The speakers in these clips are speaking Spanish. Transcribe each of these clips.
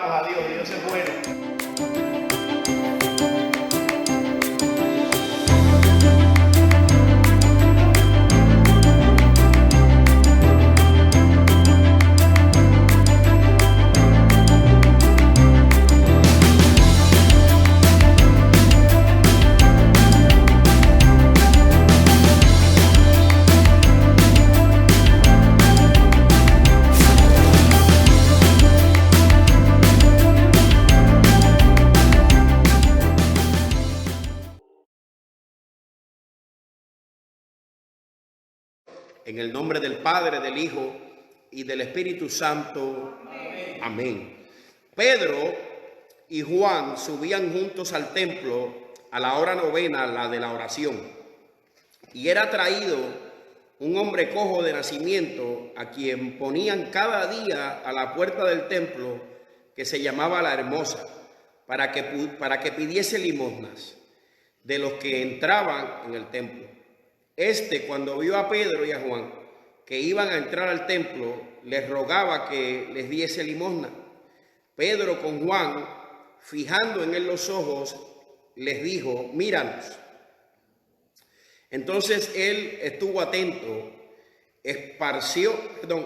alabamos a Dios. Dios es bueno. En el nombre del Padre, del Hijo y del Espíritu Santo. Amén. Amén. Pedro y Juan subían juntos al templo a la hora novena, la de la oración. Y era traído un hombre cojo de nacimiento, a quien ponían cada día a la puerta del templo, que se llamaba La Hermosa, para que pidiese limosnas de los que entraban en el templo. Cuando vio a Pedro y a Juan que iban a entrar al templo, les rogaba que les diese limosna. Pedro con Juan, fijando en él los ojos, les dijo: míranos. Entonces él estuvo atento,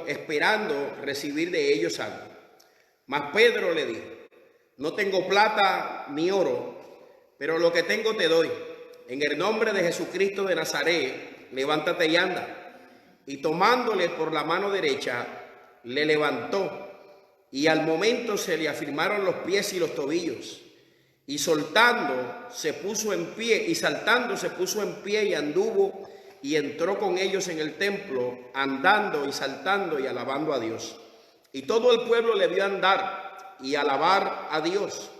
esperando recibir de ellos algo. Mas Pedro le dijo: no tengo plata ni oro, pero lo que tengo te doy. En el nombre de Jesucristo de Nazaret, levántate y anda. Y tomándole por la mano derecha, le levantó, y al momento se le afirmaron los pies y los tobillos. Y saltando se puso en pie y anduvo y entró con ellos en el templo, andando y saltando y alabando a Dios. Y todo el pueblo le vio andar y alabar a Dios,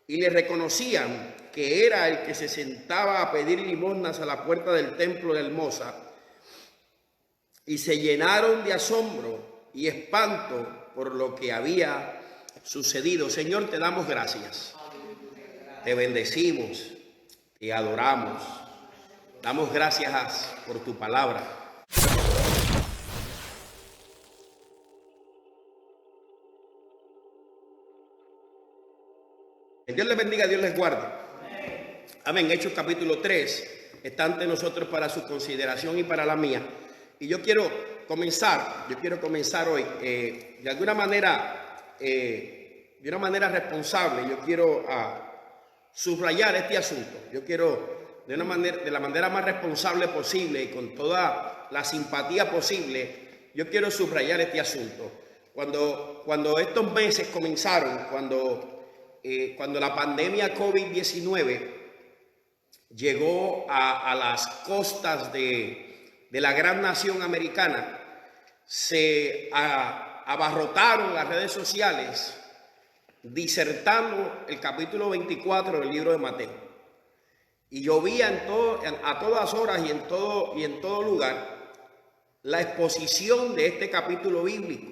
y le reconocían que era el que se sentaba a pedir limosnas a la puerta del templo de Hermosa, y se llenaron de asombro y espanto por lo que había sucedido. Señor, te damos gracias, te bendecimos, te adoramos, damos gracias por tu palabra. Dios les bendiga, Dios les guarde. Amén. Hechos capítulo 3 está ante nosotros para su consideración y para la mía. Y yo quiero comenzar hoy de alguna manera, responsable. Yo quiero subrayar este asunto. Yo quiero de la manera más responsable posible y con toda la simpatía posible, yo quiero subrayar este asunto. Cuando estos meses comenzaron, cuando la pandemia COVID-19 llegó a las costas de la gran nación americana, se abarrotaron las redes sociales disertando el capítulo 24 del libro de Mateo. Y llovía a todas horas y en todo lugar la exposición de este capítulo bíblico,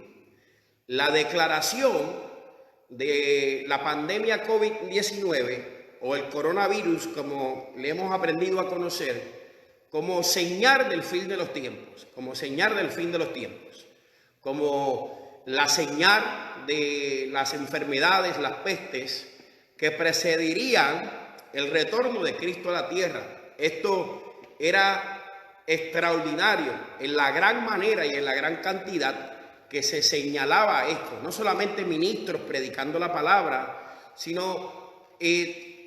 la declaración de la pandemia COVID-19 o el coronavirus, como le hemos aprendido a conocer, como señal del fin de los tiempos, como la señal de las enfermedades, las pestes que precederían el retorno de Cristo a la tierra. Esto era extraordinario en la gran manera y en la gran cantidad que se señalaba esto. No solamente ministros predicando la palabra, sino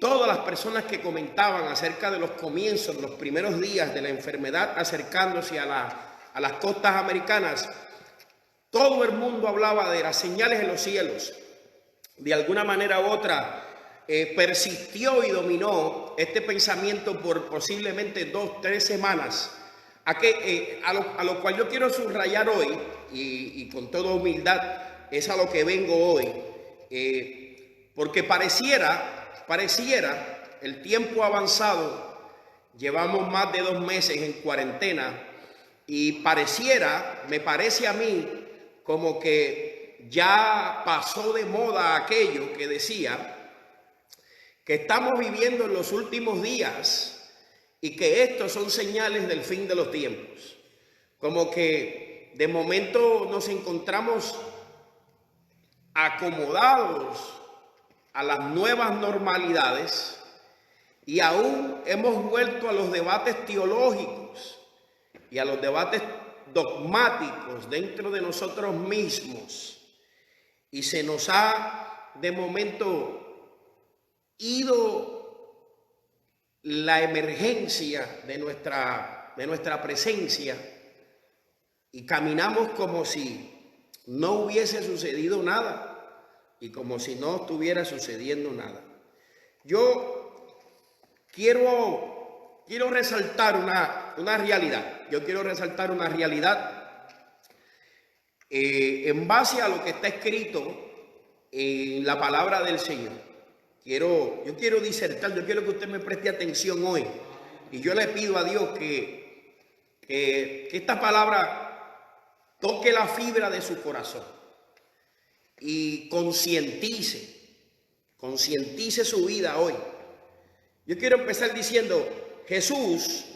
todas las personas que comentaban acerca de los comienzos, los primeros días de la enfermedad acercándose a las costas americanas. Todo el mundo hablaba de las señales en los cielos. De alguna manera u otra persistió y dominó este pensamiento por posiblemente 2-3 semanas. A lo cual yo quiero subrayar hoy, y con toda humildad es a lo que vengo hoy, porque pareciera el tiempo avanzado. Llevamos más de 2 meses en cuarentena y me parece a mí como que ya pasó de moda aquello que decía que estamos viviendo en los últimos días y que estos son señales del fin de los tiempos. Como que de momento nos encontramos acomodados a las nuevas normalidades y aún hemos vuelto a los debates teológicos y a los debates dogmáticos dentro de nosotros mismos, y se nos ha de momento ido la emergencia de nuestra presencia y caminamos como si no hubiese sucedido nada y como si no estuviera sucediendo nada. Yo quiero resaltar una realidad. Yo quiero resaltar una realidad en base a lo que está escrito en la palabra del Señor. Yo quiero disertar, yo quiero que usted me preste atención hoy. Y yo le pido a Dios que esta palabra toque la fibra de su corazón y concientice su vida hoy. Yo quiero empezar diciendo, Jesús,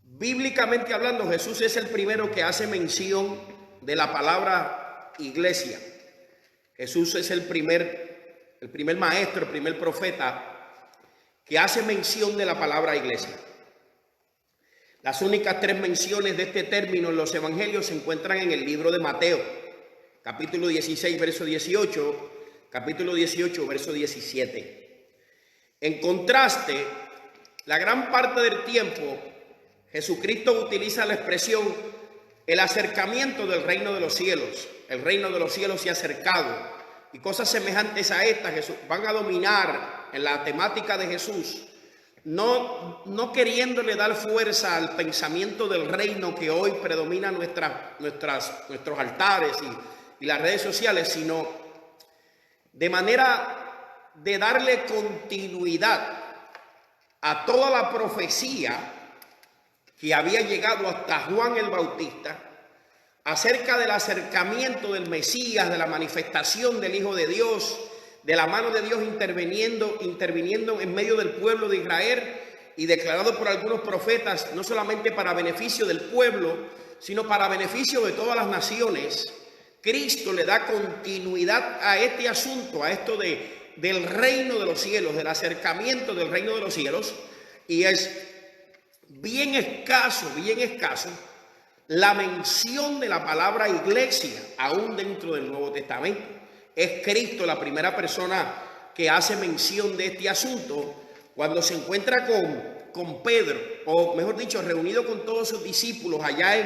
bíblicamente hablando, Jesús es el primero que hace mención de la palabra iglesia. Jesús es el primer maestro, el primer profeta que hace mención de la palabra iglesia. Las únicas 3 menciones de este término en los evangelios se encuentran en el libro de Mateo, capítulo 16, verso 18, capítulo 18, verso 17. En contraste, la gran parte del tiempo, Jesucristo utiliza la expresión el acercamiento del reino de los cielos. El reino de los cielos se ha acercado, y cosas semejantes a estas van a dominar en la temática de Jesús. No queriéndole dar fuerza al pensamiento del reino que hoy predomina nuestros altares y las redes sociales, sino de manera de darle continuidad a toda la profecía que había llegado hasta Juan el Bautista acerca del acercamiento del Mesías, de la manifestación del Hijo de Dios, de la mano de Dios interviniendo en medio del pueblo de Israel, y declarado por algunos profetas, no solamente para beneficio del pueblo, sino para beneficio de todas las naciones. Cristo le da continuidad a este asunto, a esto del reino de los cielos, del acercamiento del reino de los cielos, y es bien escaso la mención de la palabra iglesia, aún dentro del Nuevo Testamento. Es Cristo la primera persona que hace mención de este asunto cuando se encuentra con Pedro, o mejor dicho, reunido con todos sus discípulos allá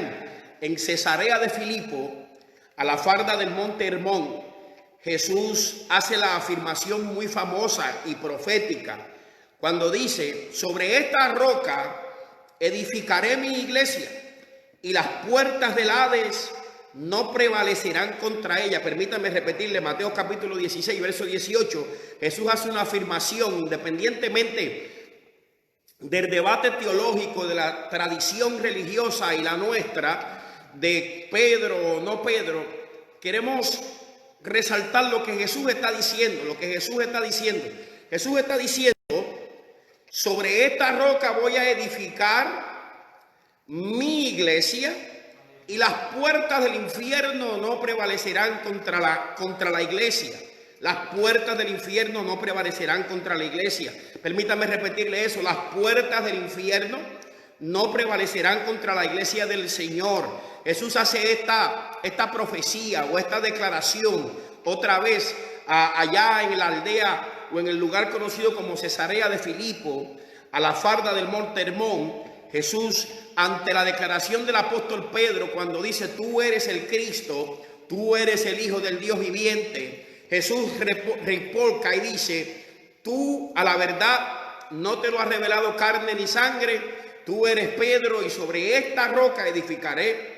en Cesarea de Filipo, a la falda del monte Hermón. Jesús hace la afirmación muy famosa y profética cuando dice: sobre esta roca edificaré mi iglesia y las puertas del Hades no prevalecerán contra ella. Permítanme repetirle, Mateo capítulo 16, verso 18. Jesús hace una afirmación independientemente del debate teológico, de la tradición religiosa y la nuestra, de Pedro o no Pedro. Queremos resaltar lo que Jesús está diciendo, Jesús está diciendo, sobre esta roca voy a edificar mi iglesia y las puertas del infierno no prevalecerán contra la iglesia. Las puertas del infierno no prevalecerán contra la iglesia. Permítame repetirle eso: las puertas del infierno no prevalecerán contra la iglesia del Señor. Jesús hace esta profecía o esta declaración otra vez allá en la aldea o en el lugar conocido como Cesarea de Filipo, a la falda del monte Hermón. Jesús, ante la declaración del apóstol Pedro, cuando dice: tú eres el Cristo, tú eres el Hijo del Dios viviente, Jesús reporca y dice: tú a la verdad no te lo ha revelado carne ni sangre, tú eres Pedro, y sobre esta roca edificaré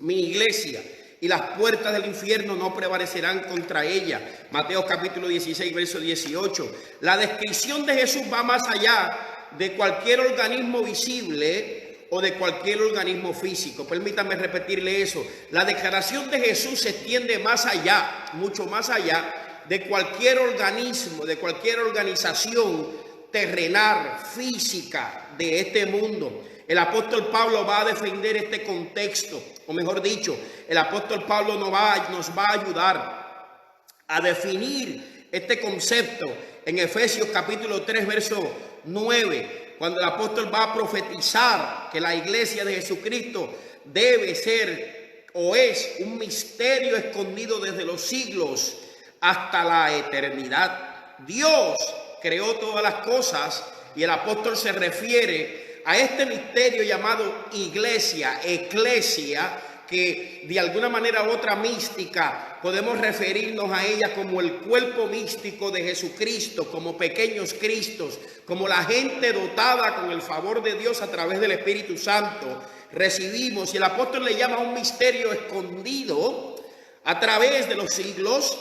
mi iglesia y las puertas del infierno no prevalecerán contra ella. Mateo capítulo 16, verso 18. La descripción de Jesús va más allá de cualquier organismo visible o de cualquier organismo físico. Permítame repetirle eso. La declaración de Jesús se extiende más allá, mucho más allá de cualquier organismo, de cualquier organización terrenal, física de este mundo. El apóstol Pablo va a defender este contexto, o mejor dicho, el apóstol Pablo nos va a ayudar a definir este concepto en Efesios capítulo 3, verso 9, cuando el apóstol va a profetizar que la iglesia de Jesucristo debe ser o es un misterio escondido desde los siglos hasta la eternidad. Dios creó todas las cosas y el apóstol se refiere a este misterio llamado iglesia, eclesia, que de alguna manera u otra mística podemos referirnos a ella como el cuerpo místico de Jesucristo, como pequeños Cristos, como la gente dotada con el favor de Dios a través del Espíritu Santo. Recibimos, y el apóstol le llama un misterio escondido a través de los siglos.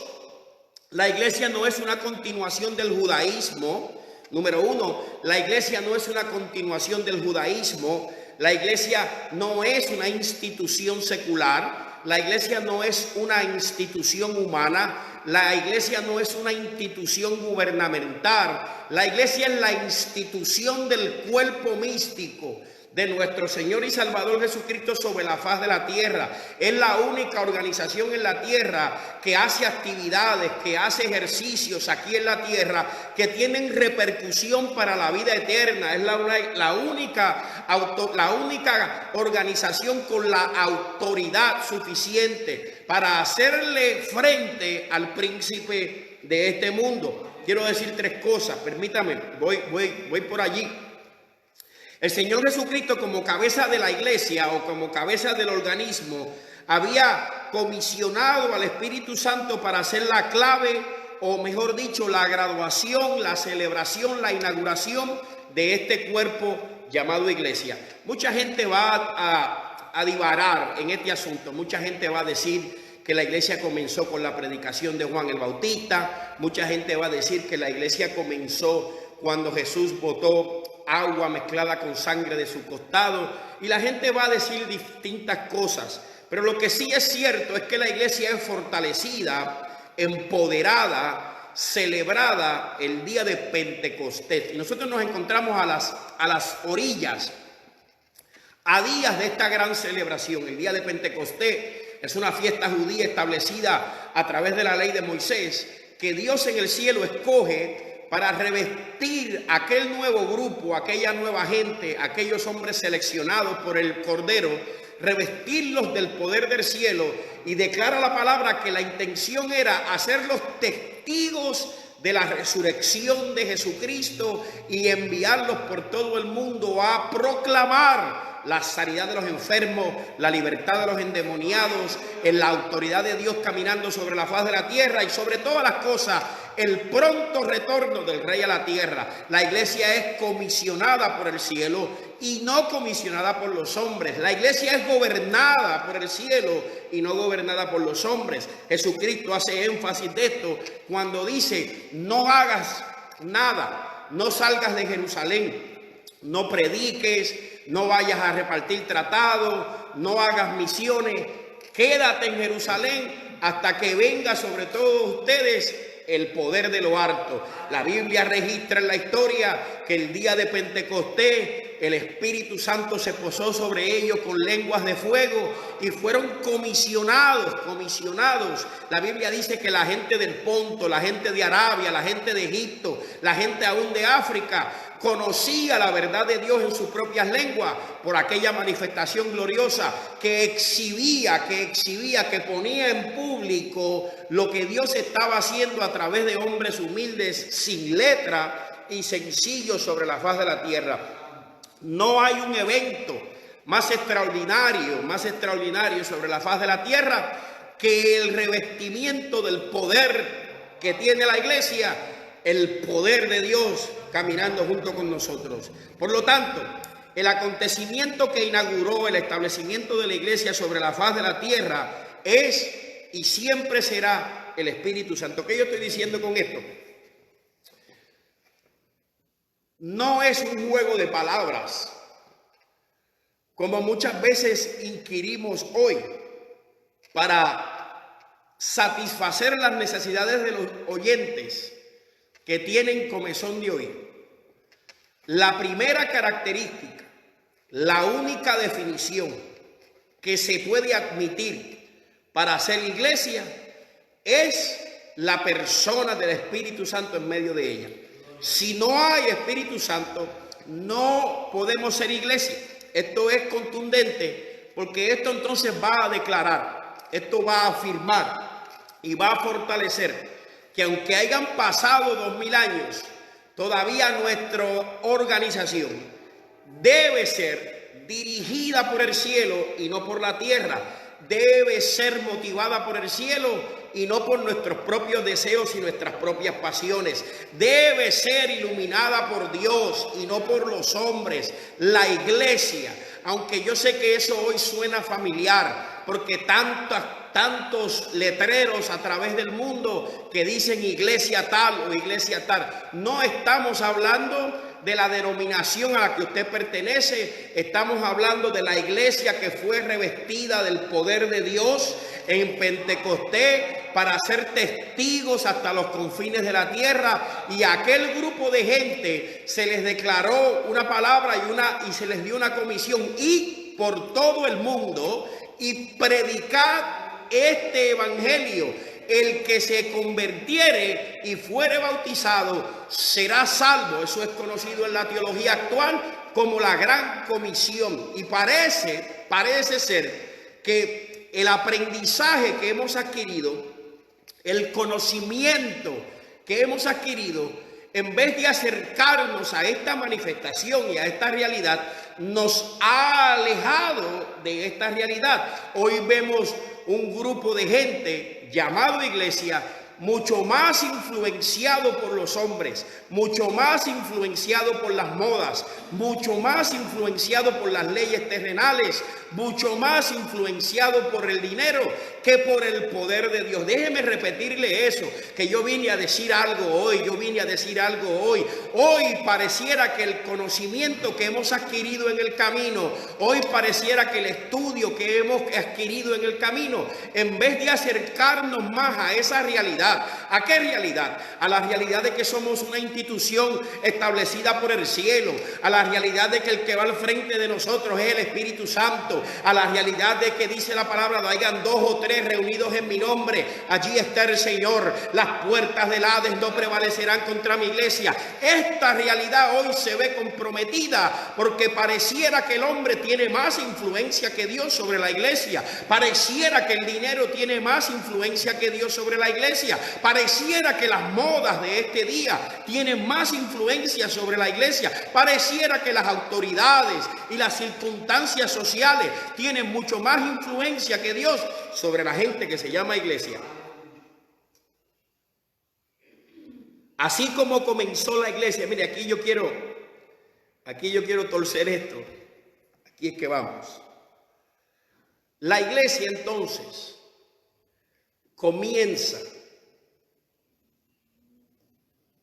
La iglesia no es una continuación del judaísmo. Número uno, la iglesia no es una continuación del judaísmo. La iglesia no es una institución secular. La iglesia no es una institución humana. La iglesia no es una institución gubernamental. La iglesia es la institución del cuerpo místico de nuestro Señor y Salvador Jesucristo sobre la faz de la tierra. Es la única organización en la tierra que hace actividades, que hace ejercicios aquí en la tierra que tienen repercusión para la vida eterna. Es la única organización con la autoridad suficiente para hacerle frente al príncipe de este mundo. Quiero decir tres cosas, permítame, voy por allí. El Señor Jesucristo, como cabeza de la iglesia o como cabeza del organismo, había comisionado al Espíritu Santo para hacer la clave, o mejor dicho, la graduación, la celebración, la inauguración de este cuerpo llamado iglesia. Mucha gente va a divagar en este asunto. Mucha gente va a decir que la iglesia comenzó con la predicación de Juan el Bautista. Mucha gente va a decir que la iglesia comenzó cuando Jesús botó agua mezclada con sangre de su costado, y la gente va a decir distintas cosas, pero lo que sí es cierto es que la iglesia es fortalecida, empoderada, celebrada el día de Pentecostés. Y nosotros nos encontramos a las orillas, a días de esta gran celebración. El día de Pentecostés es una fiesta judía establecida a través de la ley de Moisés, que Dios en el cielo escoge para revestir aquel nuevo grupo, aquella nueva gente, aquellos hombres seleccionados por el Cordero, revestirlos del poder del cielo, y declara la palabra que la intención era hacerlos testigos de la resurrección de Jesucristo y enviarlos por todo el mundo a proclamar la sanidad de los enfermos, la libertad de los endemoniados, en la autoridad de Dios caminando sobre la faz de la tierra, y sobre todas las cosas el pronto retorno del Rey a la tierra. La iglesia es comisionada por el cielo y no comisionada por los hombres. La iglesia es gobernada por el cielo y no gobernada por los hombres. Jesucristo hace énfasis de esto cuando dice: no hagas nada, no salgas de Jerusalén, no prediques, no vayas a repartir tratados, no hagas misiones, quédate en Jerusalén hasta que venga sobre todos ustedes el poder de lo alto. La Biblia registra en la historia que el día de Pentecostés el Espíritu Santo se posó sobre ellos con lenguas de fuego y fueron comisionados. La Biblia dice que la gente del Ponto, la gente de Arabia, la gente de Egipto, la gente aún de África conocía la verdad de Dios en sus propias lenguas por aquella manifestación gloriosa que exhibía, que ponía en público lo que Dios estaba haciendo a través de hombres humildes, sin letra y sencillos sobre la faz de la tierra. No hay un evento más extraordinario sobre la faz de la tierra que el revestimiento del poder que tiene la iglesia, el poder de Dios caminando junto con nosotros. Por lo tanto, el acontecimiento que inauguró el establecimiento de la iglesia sobre la faz de la tierra es y siempre será el Espíritu Santo. ¿Qué yo estoy diciendo con esto? No es un juego de palabras, como muchas veces inquirimos hoy, para satisfacer las necesidades de los oyentes que tienen comezón de oír. La primera característica, la única definición que se puede admitir para ser iglesia es la persona del Espíritu Santo en medio de ella. Si no hay Espíritu Santo, no podemos ser iglesia. Esto es contundente, porque esto entonces va a declarar, esto va a afirmar y va a fortalecer que aunque hayan pasado 2000 años, todavía nuestra organización debe ser dirigida por el cielo y no por la tierra. Debe ser motivada por el cielo y no por nuestros propios deseos y nuestras propias pasiones. Debe ser iluminada por Dios y no por los hombres. La iglesia, aunque yo sé que eso hoy suena familiar, porque tantos letreros a través del mundo que dicen iglesia tal o iglesia tal. No estamos hablando de la denominación a la que usted pertenece, estamos hablando de la iglesia que fue revestida del poder de Dios en Pentecostés para ser testigos hasta los confines de la tierra, y a aquel grupo de gente se les declaró una palabra y se les dio una comisión: id por todo el mundo y predicad este evangelio. El que se convirtiere y fuere bautizado será salvo. Eso es conocido en la teología actual como la gran comisión. Y parece ser que el aprendizaje que hemos adquirido, el conocimiento que hemos adquirido, en vez de acercarnos a esta manifestación y a esta realidad, nos ha alejado de esta realidad. Hoy vemos un grupo de gente llamado iglesia, mucho más influenciado por los hombres, mucho más influenciado por las modas, mucho más influenciado por las leyes terrenales, mucho más influenciado por el dinero que por el poder de Dios. Déjeme repetirle eso, que yo vine a decir algo hoy, Hoy pareciera que el conocimiento que hemos adquirido en el camino, hoy pareciera que el estudio que hemos adquirido en el camino, en vez de acercarnos más a esa realidad, ¿a qué realidad? A la realidad de que somos una institución establecida por el cielo, a la realidad de que el que va al frente de nosotros es el Espíritu Santo, a la realidad de que dice la palabra: hayan 2 o 3 reunidos en mi nombre, allí está el Señor, las puertas del Hades no prevalecerán contra mi iglesia. Esta realidad hoy se ve comprometida porque pareciera que el hombre tiene más influencia que Dios sobre la iglesia, pareciera que el dinero tiene más influencia que Dios sobre la iglesia, pareciera que las modas de este día tienen más influencia sobre la iglesia, pareciera que las autoridades y las circunstancias sociales tienen mucho más influencia que Dios sobre la gente que se llama iglesia. Así como comenzó la iglesia, mire, aquí yo quiero torcer esto, aquí es que vamos. La iglesia entonces comienza,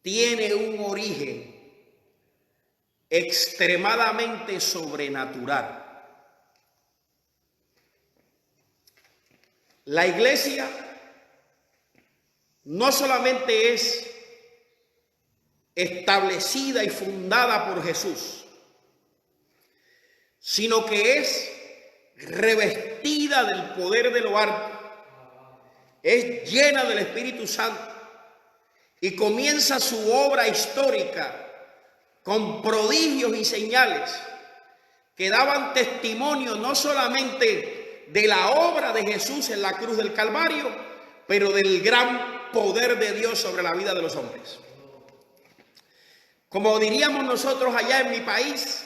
tiene un origen extremadamente sobrenatural. La iglesia no solamente es establecida y fundada por Jesús, sino que es revestida del poder de lo alto, es llena del Espíritu Santo y comienza su obra histórica con prodigios y señales que daban testimonio no solamente de la obra de Jesús en la cruz del Calvario, pero del gran poder de Dios sobre la vida de los hombres. Como diríamos nosotros allá en mi país,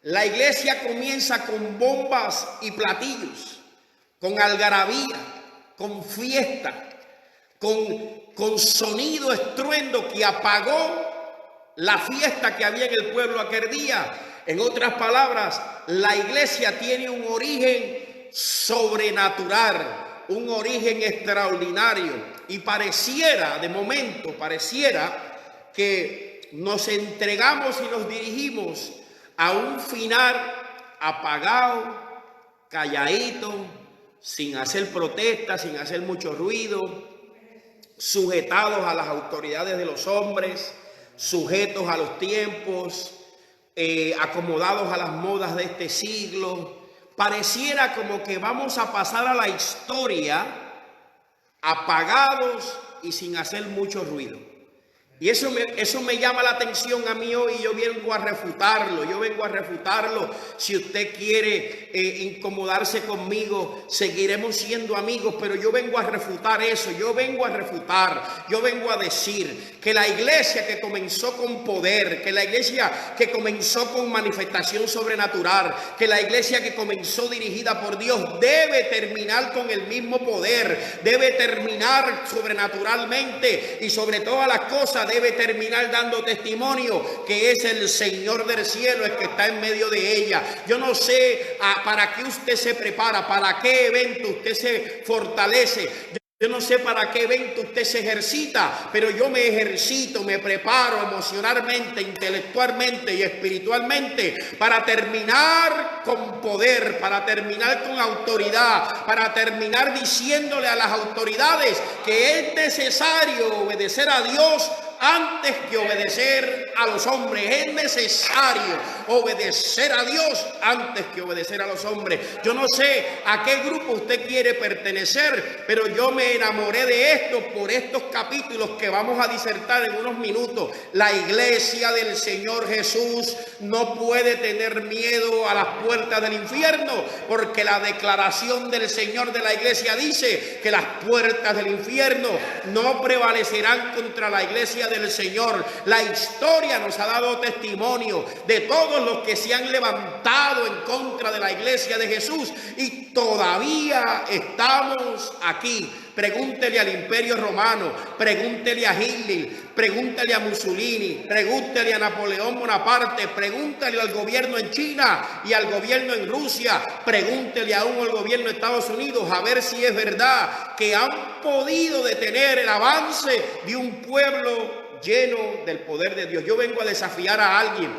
la iglesia comienza con bombas y platillos, con algarabía, con fiesta, con sonido estruendo que apagó la fiesta que había en el pueblo aquel día. En otras palabras, la iglesia tiene un origen sobrenatural, un origen extraordinario, y de momento pareciera que nos entregamos y nos dirigimos a un final apagado, calladito, sin hacer protestas, sin hacer mucho ruido, sujetados a las autoridades de los hombres, sujetos a los tiempos, acomodados a las modas de este siglo. Pareciera como que vamos a pasar a la historia apagados, y sin hacer mucho ruido. Y eso me llama la atención a mí hoy. Yo vengo a refutarlo. Si usted quiere incomodarse conmigo, seguiremos siendo amigos, pero yo vengo a refutar eso. Yo vengo a decir que la iglesia que comenzó con poder, que la iglesia que comenzó con manifestación sobrenatural, que la iglesia que comenzó dirigida por Dios debe terminar con el mismo poder, debe terminar sobrenaturalmente, y sobre todas las cosas debe terminar dando testimonio que es el Señor del cielo el que está en medio de ella. Yo no sé para qué usted se prepara, para qué evento usted se fortalece. Yo no sé para qué evento usted se ejercita, pero yo me ejercito, me preparo emocionalmente, intelectualmente y espiritualmente para terminar con poder, para terminar con autoridad, para terminar diciéndole a las autoridades que es necesario obedecer a Dios antes que obedecer a los hombres. Es necesario obedecer a Dios antes que obedecer a los hombres. Yo no sé a qué grupo usted quiere pertenecer, pero yo me enamoré de esto por estos capítulos que vamos a disertar en unos minutos. La iglesia del Señor Jesús no puede tener miedo a las puertas del infierno, porque la declaración del Señor de la iglesia dice que las puertas del infierno no prevalecerán contra la iglesia del Señor. La historia nos ha dado testimonio de todos los que se han levantado en contra de la iglesia de Jesús, y todavía estamos aquí. Pregúntele al Imperio Romano, pregúntele a Hitler, pregúntele a Mussolini, pregúntele a Napoleón Bonaparte, pregúntele al gobierno en China y al gobierno en Rusia, pregúntele aún al gobierno de Estados Unidos, a ver si es verdad que han podido detener el avance de un pueblo lleno del poder de Dios. Yo vengo a desafiar a alguien,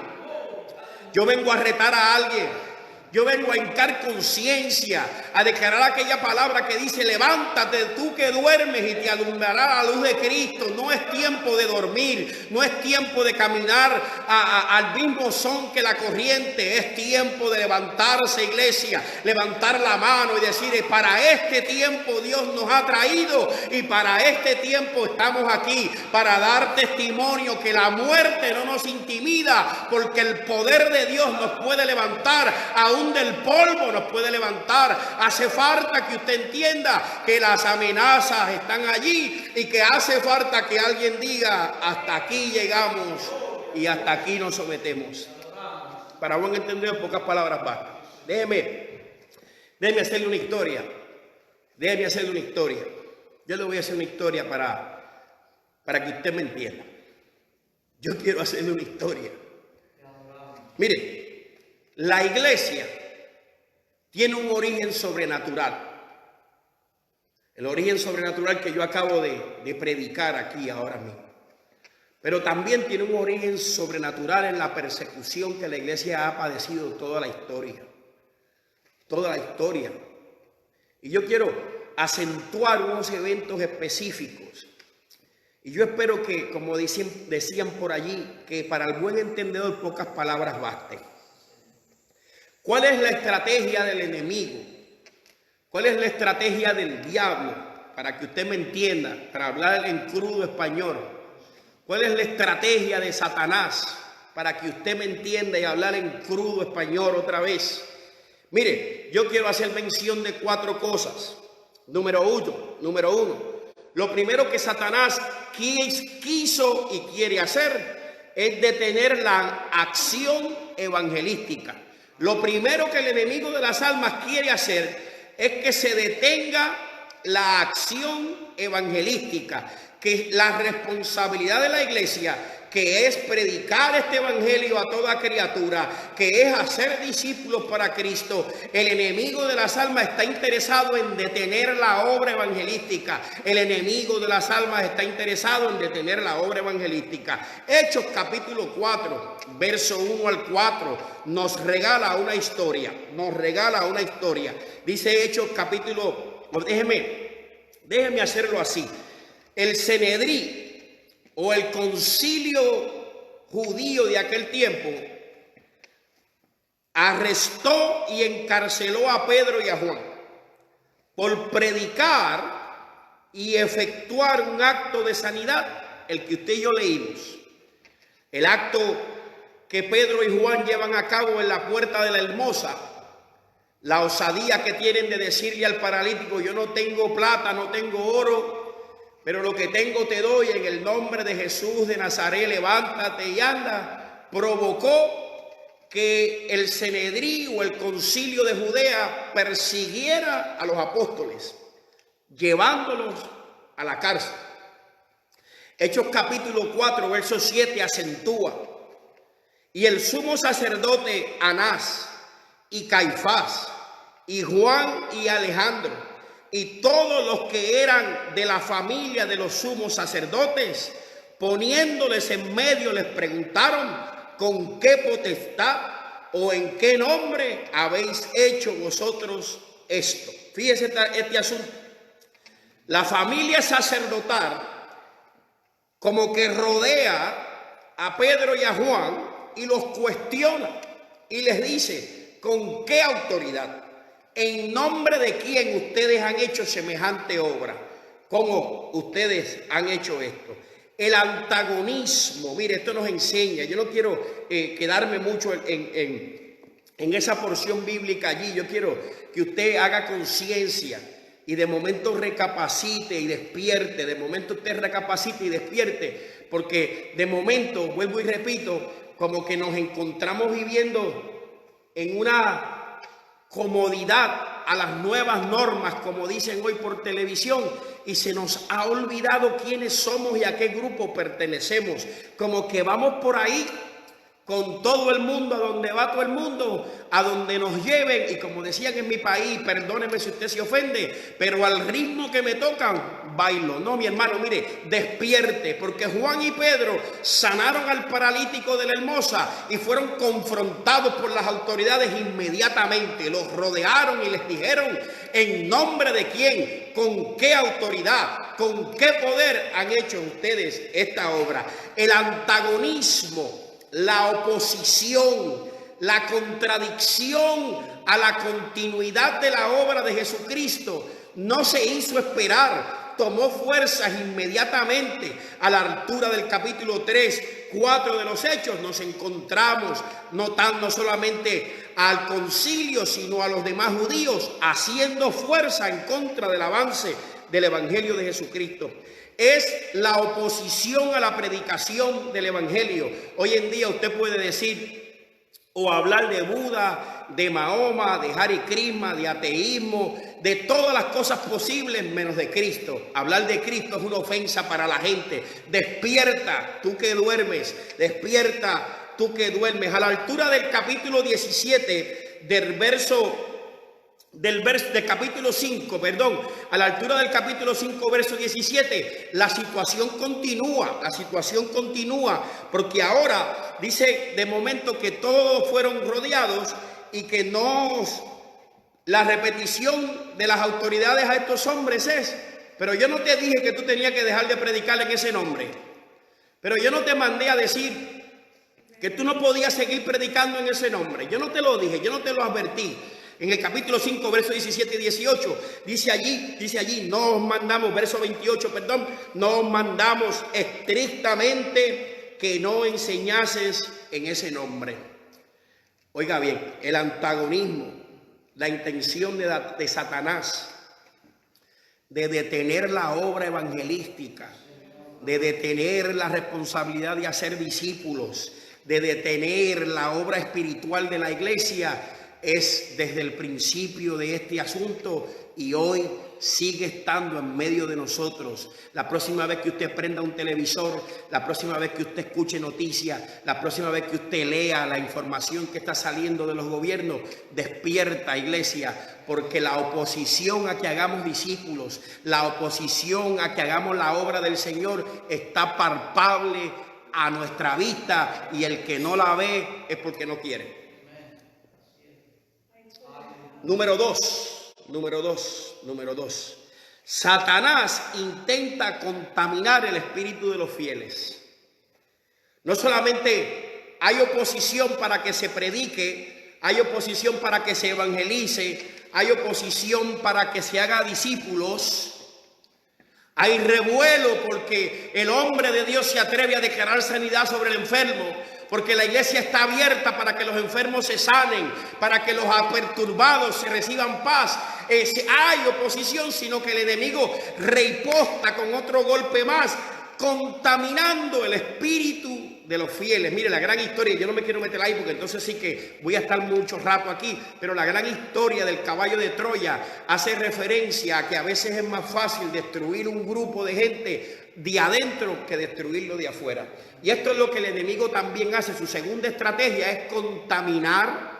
yo vengo a retar a alguien. Yo vengo a hincar conciencia, a declarar aquella palabra que dice: levántate tú que duermes y te alumbrará la luz de Cristo. No es tiempo de dormir, no es tiempo de caminar al mismo son que la corriente. Es tiempo de levantarse, iglesia, levantar la mano y decir: para este tiempo Dios nos ha traído, y para este tiempo estamos aquí, para dar testimonio que la muerte no nos intimida, porque el poder de Dios nos puede levantar aún del polvo, nos puede levantar. Hace falta que usted entienda que las amenazas están allí, y que hace falta que alguien diga: hasta aquí llegamos y hasta aquí nos sometemos. Para buen entender, en pocas palabras basta. Déjeme hacerle una historia. Yo le voy a hacer una historia para que usted me entienda. Yo quiero hacerle una historia. Mire, la iglesia tiene un origen sobrenatural. El origen sobrenatural que yo acabo de predicar aquí ahora mismo. Pero también tiene un origen sobrenatural en la persecución que la iglesia ha padecido toda la historia. Toda la historia. Y yo quiero acentuar unos eventos específicos. Y yo espero que, como decían por allí, que para el buen entendedor pocas palabras basten. ¿Cuál es la estrategia del enemigo? ¿Cuál es la estrategia del diablo? Para que usted me entienda, para hablar en crudo español. ¿Cuál es la estrategia de Satanás? Para que usted me entienda y hablar en crudo español otra vez. Mire, yo quiero hacer mención de 4 cosas. Número uno. Lo primero que Satanás quiso y quiere hacer es detener la acción evangelística. Lo primero que el enemigo de las almas quiere hacer es que se detenga la acción evangelística, que la responsabilidad de la iglesia, que es predicar este evangelio a toda criatura, que es hacer discípulos para Cristo. El enemigo de las almas está interesado en detener la obra evangelística. El enemigo de las almas está interesado en detener la obra evangelística. Hechos capítulo 4, verso 1 al 4, nos regala una historia. Dice Hechos capítulo, déjeme hacerlo así. El Sanedrín, o el concilio judío de aquel tiempo, arrestó y encarceló a Pedro y a Juan por predicar y efectuar un acto de sanidad, el que usted y yo leímos. El acto que Pedro y Juan llevan a cabo en la puerta de la Hermosa. La osadía que tienen de decirle al paralítico: yo no tengo plata, no tengo oro, pero lo que tengo te doy, en el nombre de Jesús de Nazaret, levántate y anda, provocó que el Sanedrín o el concilio de Judea persiguiera a los apóstoles, llevándolos a la cárcel. Hechos capítulo 4, verso 7 acentúa: y el sumo sacerdote Anás y Caifás y Juan y Alejandro y todos los que eran de la familia de los sumos sacerdotes, poniéndoles en medio, les preguntaron: ¿con qué potestad o en qué nombre habéis hecho vosotros esto? Fíjese este asunto. La familia sacerdotal como que rodea a Pedro y a Juan y los cuestiona y les dice: ¿con qué autoridad? ¿En nombre de quién ustedes han hecho semejante obra? ¿Cómo ustedes han hecho esto? El antagonismo, mire, esto nos enseña. Yo no quiero quedarme mucho en esa porción bíblica allí. Yo quiero que usted haga conciencia y de momento recapacite y despierte. De momento usted recapacite y despierte, porque de momento, vuelvo y repito, como que nos encontramos viviendo en una comodidad a las nuevas normas, como dicen hoy por televisión, y se nos ha olvidado quiénes somos y a qué grupo pertenecemos. Como que vamos por ahí con todo el mundo, a donde va todo el mundo, a donde nos lleven, y como decían en mi país, perdóneme si usted se ofende, pero al ritmo que me tocan, bailo. No, mi hermano, mire, despierte, porque Juan y Pedro sanaron al paralítico de la Hermosa y fueron confrontados por las autoridades inmediatamente. Los rodearon y les dijeron: ¿en nombre de quién? ¿Con qué autoridad? ¿Con qué poder han hecho ustedes esta obra? El antagonismo, la oposición, la contradicción a la continuidad de la obra de Jesucristo no se hizo esperar, tomó fuerzas inmediatamente. A la altura del capítulo 3, 4 de los Hechos nos encontramos notando solamente al concilio, sino a los demás judíos haciendo fuerza en contra del avance del evangelio de Jesucristo. Es la oposición a la predicación del evangelio. Hoy en día usted puede decir o hablar de Buda, de Mahoma, de Hare Krishna, de ateísmo, de todas las cosas posibles menos de Cristo. Hablar de Cristo es una ofensa para la gente. Despierta, tú que duermes, despierta, tú que duermes. A la altura del capítulo 17 del capítulo 5, a la altura del capítulo 5, verso 17, la situación continúa, porque ahora dice de momento que todos fueron rodeados y que la repetición de las autoridades a estos hombres es: pero yo no te dije que tú tenías que dejar de predicar en ese nombre, pero yo no te mandé a decir que tú no podías seguir predicando en ese nombre, yo no te lo dije, yo no te lo advertí. En el capítulo 5, versos 17 y 18, dice allí, no os mandamos, verso 28, no os mandamos estrictamente que no enseñases en ese nombre. Oiga bien, el antagonismo, la intención de Satanás de detener la obra evangelística, de detener la responsabilidad de hacer discípulos, de detener la obra espiritual de la iglesia, es desde el principio de este asunto y hoy sigue estando en medio de nosotros. La próxima vez que usted prenda un televisor, la próxima vez que usted escuche noticias, la próxima vez que usted lea la información que está saliendo de los gobiernos, despierta, iglesia, porque la oposición a que hagamos discípulos, la oposición a que hagamos la obra del Señor está palpable a nuestra vista, y el que no la ve es porque no quiere. Número dos. Satanás intenta contaminar el espíritu de los fieles. No solamente hay oposición para que se predique, hay oposición para que se evangelice, hay oposición para que se haga discípulos. Hay revuelo porque el hombre de Dios se atreve a declarar sanidad sobre el enfermo, porque la iglesia está abierta para que los enfermos se sanen, para que los perturbados se reciban paz. Hay oposición, sino que el enemigo riposta con otro golpe más, contaminando el espíritu de los fieles. Mire, la gran historia, yo no me quiero meter ahí porque entonces sí que voy a estar mucho rato aquí, pero la gran historia del caballo de Troya hace referencia a que a veces es más fácil destruir un grupo de gente de adentro que destruirlo de afuera. Y esto es lo que el enemigo también hace. Su segunda estrategia es contaminar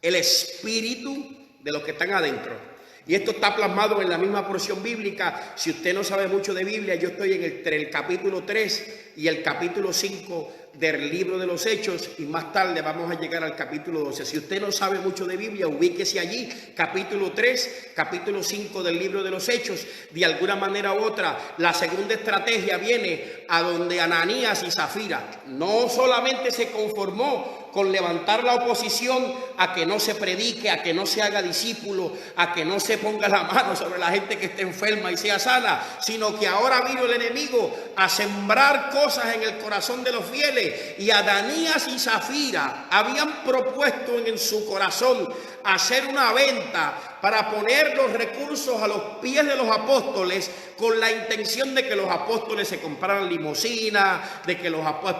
el espíritu de los que están adentro. Y esto está plasmado en la misma porción bíblica. Si usted no sabe mucho de Biblia, yo estoy entre el capítulo 3 y el capítulo 5 del libro de los Hechos, y más tarde vamos a llegar al capítulo 12. Si usted no sabe mucho de Biblia, ubíquese allí, capítulo 3, capítulo 5 del libro de los Hechos. De alguna manera u otra, la segunda estrategia viene a donde Ananías y Zafira no solamente se conformó con levantar la oposición a que no se predique, a que no se haga discípulo, a que no se ponga la mano sobre la gente que esté enferma y sea sana, sino que ahora vino el enemigo a sembrar cosas en el corazón de los fieles. Y Ananías y Zafira habían propuesto en su corazón hacer una venta para poner los recursos a los pies de los apóstoles, con la intención de que los apóstoles se compraran limusina, de que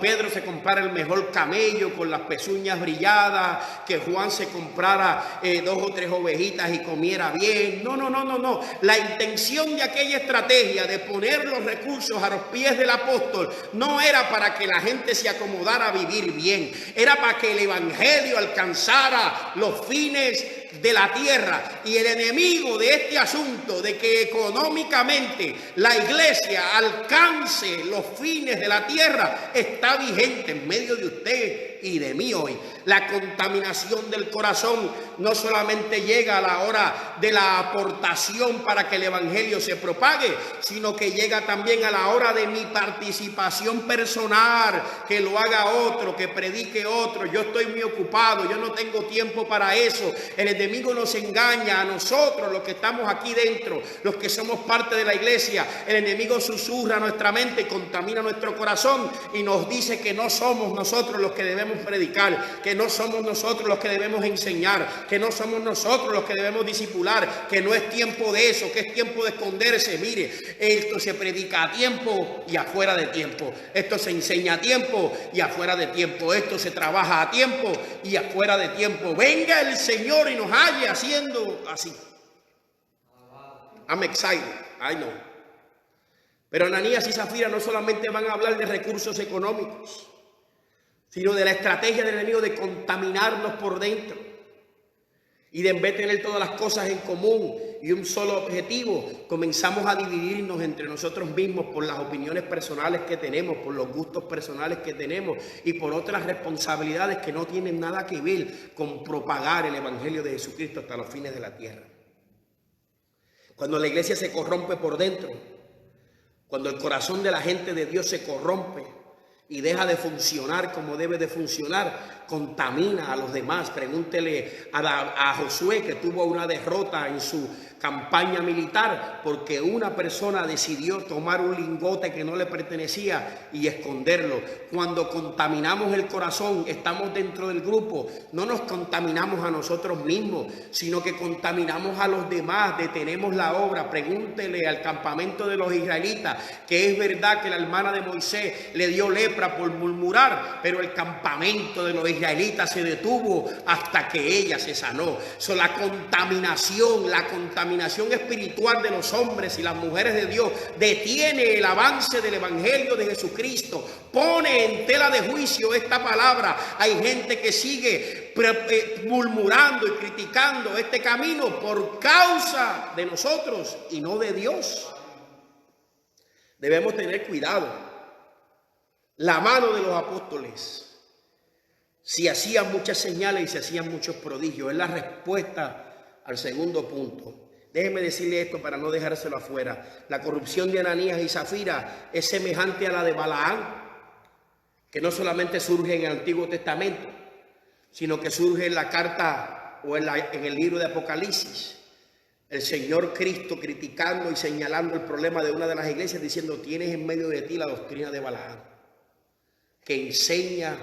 Pedro se comprara el mejor camello con las pezuñas brilladas, que Juan se comprara 2 o 3 ovejitas y comiera bien. No. La intención de aquella estrategia de poner los recursos a los pies del apóstol no era para que la gente se acomodara a vivir bien, era para que el evangelio alcanzara los fines de la tierra. Y el enemigo de este asunto, de que económicamente la iglesia alcance los fines de la tierra, está vigente en medio de usted y de mí hoy. La contaminación del corazón no solamente llega a la hora de la aportación para que el evangelio se propague, sino que llega también a la hora de mi participación personal, que lo haga otro, que predique otro. Yo estoy muy ocupado, yo no tengo tiempo para eso. El enemigo nos engaña a nosotros, los que estamos aquí dentro, los que somos parte de la iglesia. El enemigo susurra a nuestra mente y contamina nuestro corazón y nos dice que no somos nosotros los que debemos predicar, que no somos nosotros los que debemos enseñar, que no somos nosotros los que debemos discipular, que no es tiempo de eso, que es tiempo de esconderse. Mire, esto se predica a tiempo y afuera de tiempo, esto se enseña a tiempo y afuera de tiempo, esto se trabaja a tiempo y afuera de tiempo. Venga el Señor y nos halle haciendo así. I'm excited, I know. Pero Ananías y Zafira no solamente van a hablar de recursos económicos, sino de la estrategia del enemigo de contaminarnos por dentro. Y de en vez de tener todas las cosas en común y un solo objetivo, comenzamos a dividirnos entre nosotros mismos por las opiniones personales que tenemos, por los gustos personales que tenemos y por otras responsabilidades que no tienen nada que ver con propagar el evangelio de Jesucristo hasta los fines de la tierra. Cuando la iglesia se corrompe por dentro, cuando el corazón de la gente de Dios se corrompe y deja de funcionar como debe de funcionar, contamina a los demás. Pregúntele a Josué, que tuvo una derrota en su campaña militar porque una persona decidió tomar un lingote que no le pertenecía y esconderlo. Cuando contaminamos el corazón, estamos dentro del grupo, no nos contaminamos a nosotros mismos, sino que contaminamos a los demás, detenemos la obra. Pregúntele al campamento de los israelitas, que es verdad que la hermana de Moisés le dio lepra por murmurar, pero el campamento de los israelitas se detuvo hasta que ella se sanó. La contaminación espiritual de los hombres y las mujeres de Dios detiene el avance del evangelio de Jesucristo, pone en tela de juicio esta palabra. Hay gente que sigue murmurando y criticando este camino por causa de nosotros y no de Dios. Debemos tener cuidado. La mano de los apóstoles, si hacían muchas señales y se hacían muchos prodigios, es la respuesta al segundo punto. Déjeme decirle esto para no dejárselo afuera. La corrupción de Ananías y Zafira es semejante a la de Balaán, que no solamente surge en el Antiguo Testamento, sino que surge en la carta o en el libro de Apocalipsis. el Señor Cristo criticando y señalando el problema de una de las iglesias, diciendo: tienes en medio de ti la doctrina de Balaam, que enseña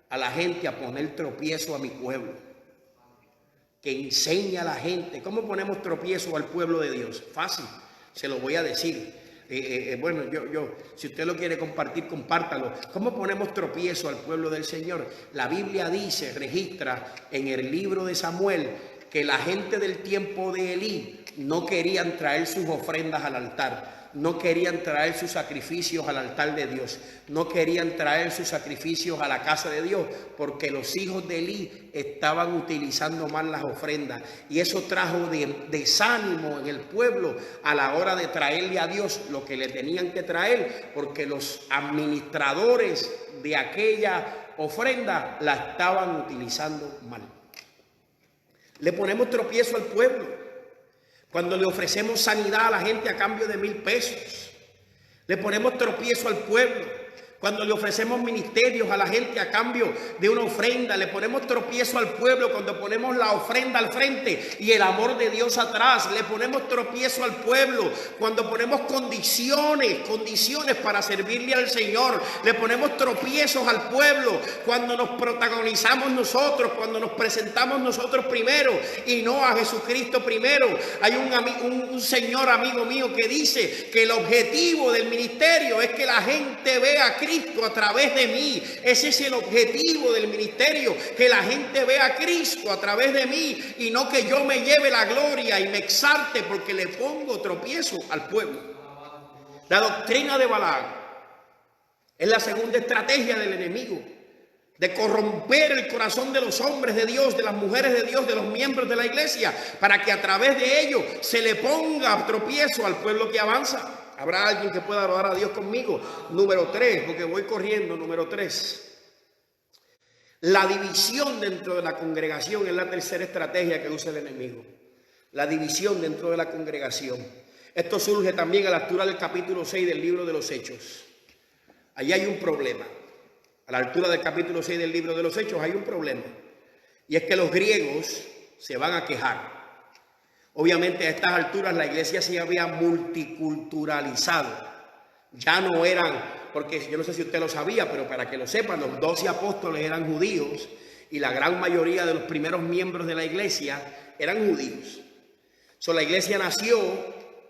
a la gente a poner tropiezo a mi pueblo, que enseña a la gente. ¿Cómo ponemos tropiezo al pueblo de Dios? Fácil, se lo voy a decir. Bueno, si usted lo quiere compartir, compártalo. ¿Cómo ponemos tropiezo al pueblo del Señor? La Biblia dice, registra en el libro de Samuel, que la gente del tiempo de Elí no querían traer sus ofrendas al altar, no querían traer sus sacrificios al altar de Dios, no querían traer sus sacrificios a la casa de Dios, porque los hijos de Elí estaban utilizando mal las ofrendas, y eso trajo desánimo en el pueblo a la hora de traerle a Dios lo que le tenían que traer, porque los administradores de aquella ofrenda la estaban utilizando mal. Le ponemos tropiezo al pueblo cuando le ofrecemos sanidad a la gente a cambio de 1,000 pesos. Le ponemos tropiezo al pueblo cuando le ofrecemos ministerios a la gente a cambio de una ofrenda. Le ponemos tropiezo al pueblo cuando ponemos la ofrenda al frente y el amor de Dios atrás. Le ponemos tropiezo al pueblo cuando ponemos condiciones para servirle al Señor. Le ponemos tropiezos al pueblo cuando nos protagonizamos nosotros, cuando nos presentamos nosotros primero y no a Jesucristo primero. Hay un señor amigo mío que dice que el objetivo del ministerio es que la gente vea a Cristo a través de mí. Ese es el objetivo del ministerio, que la gente vea a Cristo a través de mí y no que yo me lleve la gloria y me exalte porque le pongo tropiezo al pueblo. La doctrina de Balaam es la segunda estrategia del enemigo, de corromper el corazón de los hombres de Dios, de las mujeres de Dios, de los miembros de la iglesia, para que a través de ello se le ponga tropiezo al pueblo que avanza. ¿Habrá alguien que pueda adorar a Dios conmigo? Número 3, porque voy corriendo. Número 3. La división dentro de la congregación es la tercera estrategia que usa el enemigo. La división dentro de la congregación. Esto surge también a la altura del capítulo 6 del libro de los Hechos. Allí hay un problema. A la altura del capítulo 6 del libro de los Hechos hay un problema. Y es que los griegos se van a quejar. Obviamente a estas alturas la iglesia se había multiculturalizado. Ya no eran, porque yo no sé si usted lo sabía, pero para que lo sepan, los 12 apóstoles eran judíos y la gran mayoría de los primeros miembros de la iglesia eran judíos. La iglesia nació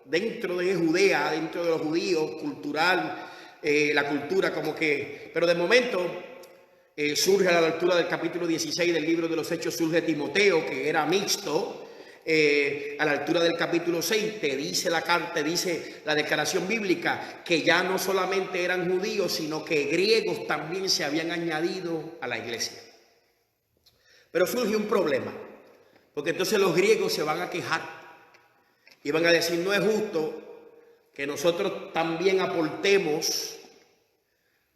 dentro de Judea, dentro de los judíos, cultural, la cultura como que, pero de momento surge a la altura del capítulo 16 del libro de los Hechos, surge Timoteo, que era mixto. A la altura del capítulo 6 te dice la carta, dice la declaración bíblica, que ya no solamente eran judíos, sino que griegos también se habían añadido a la iglesia. Pero surge un problema, porque entonces los griegos se van a quejar y van a decir: no es justo que nosotros también aportemos,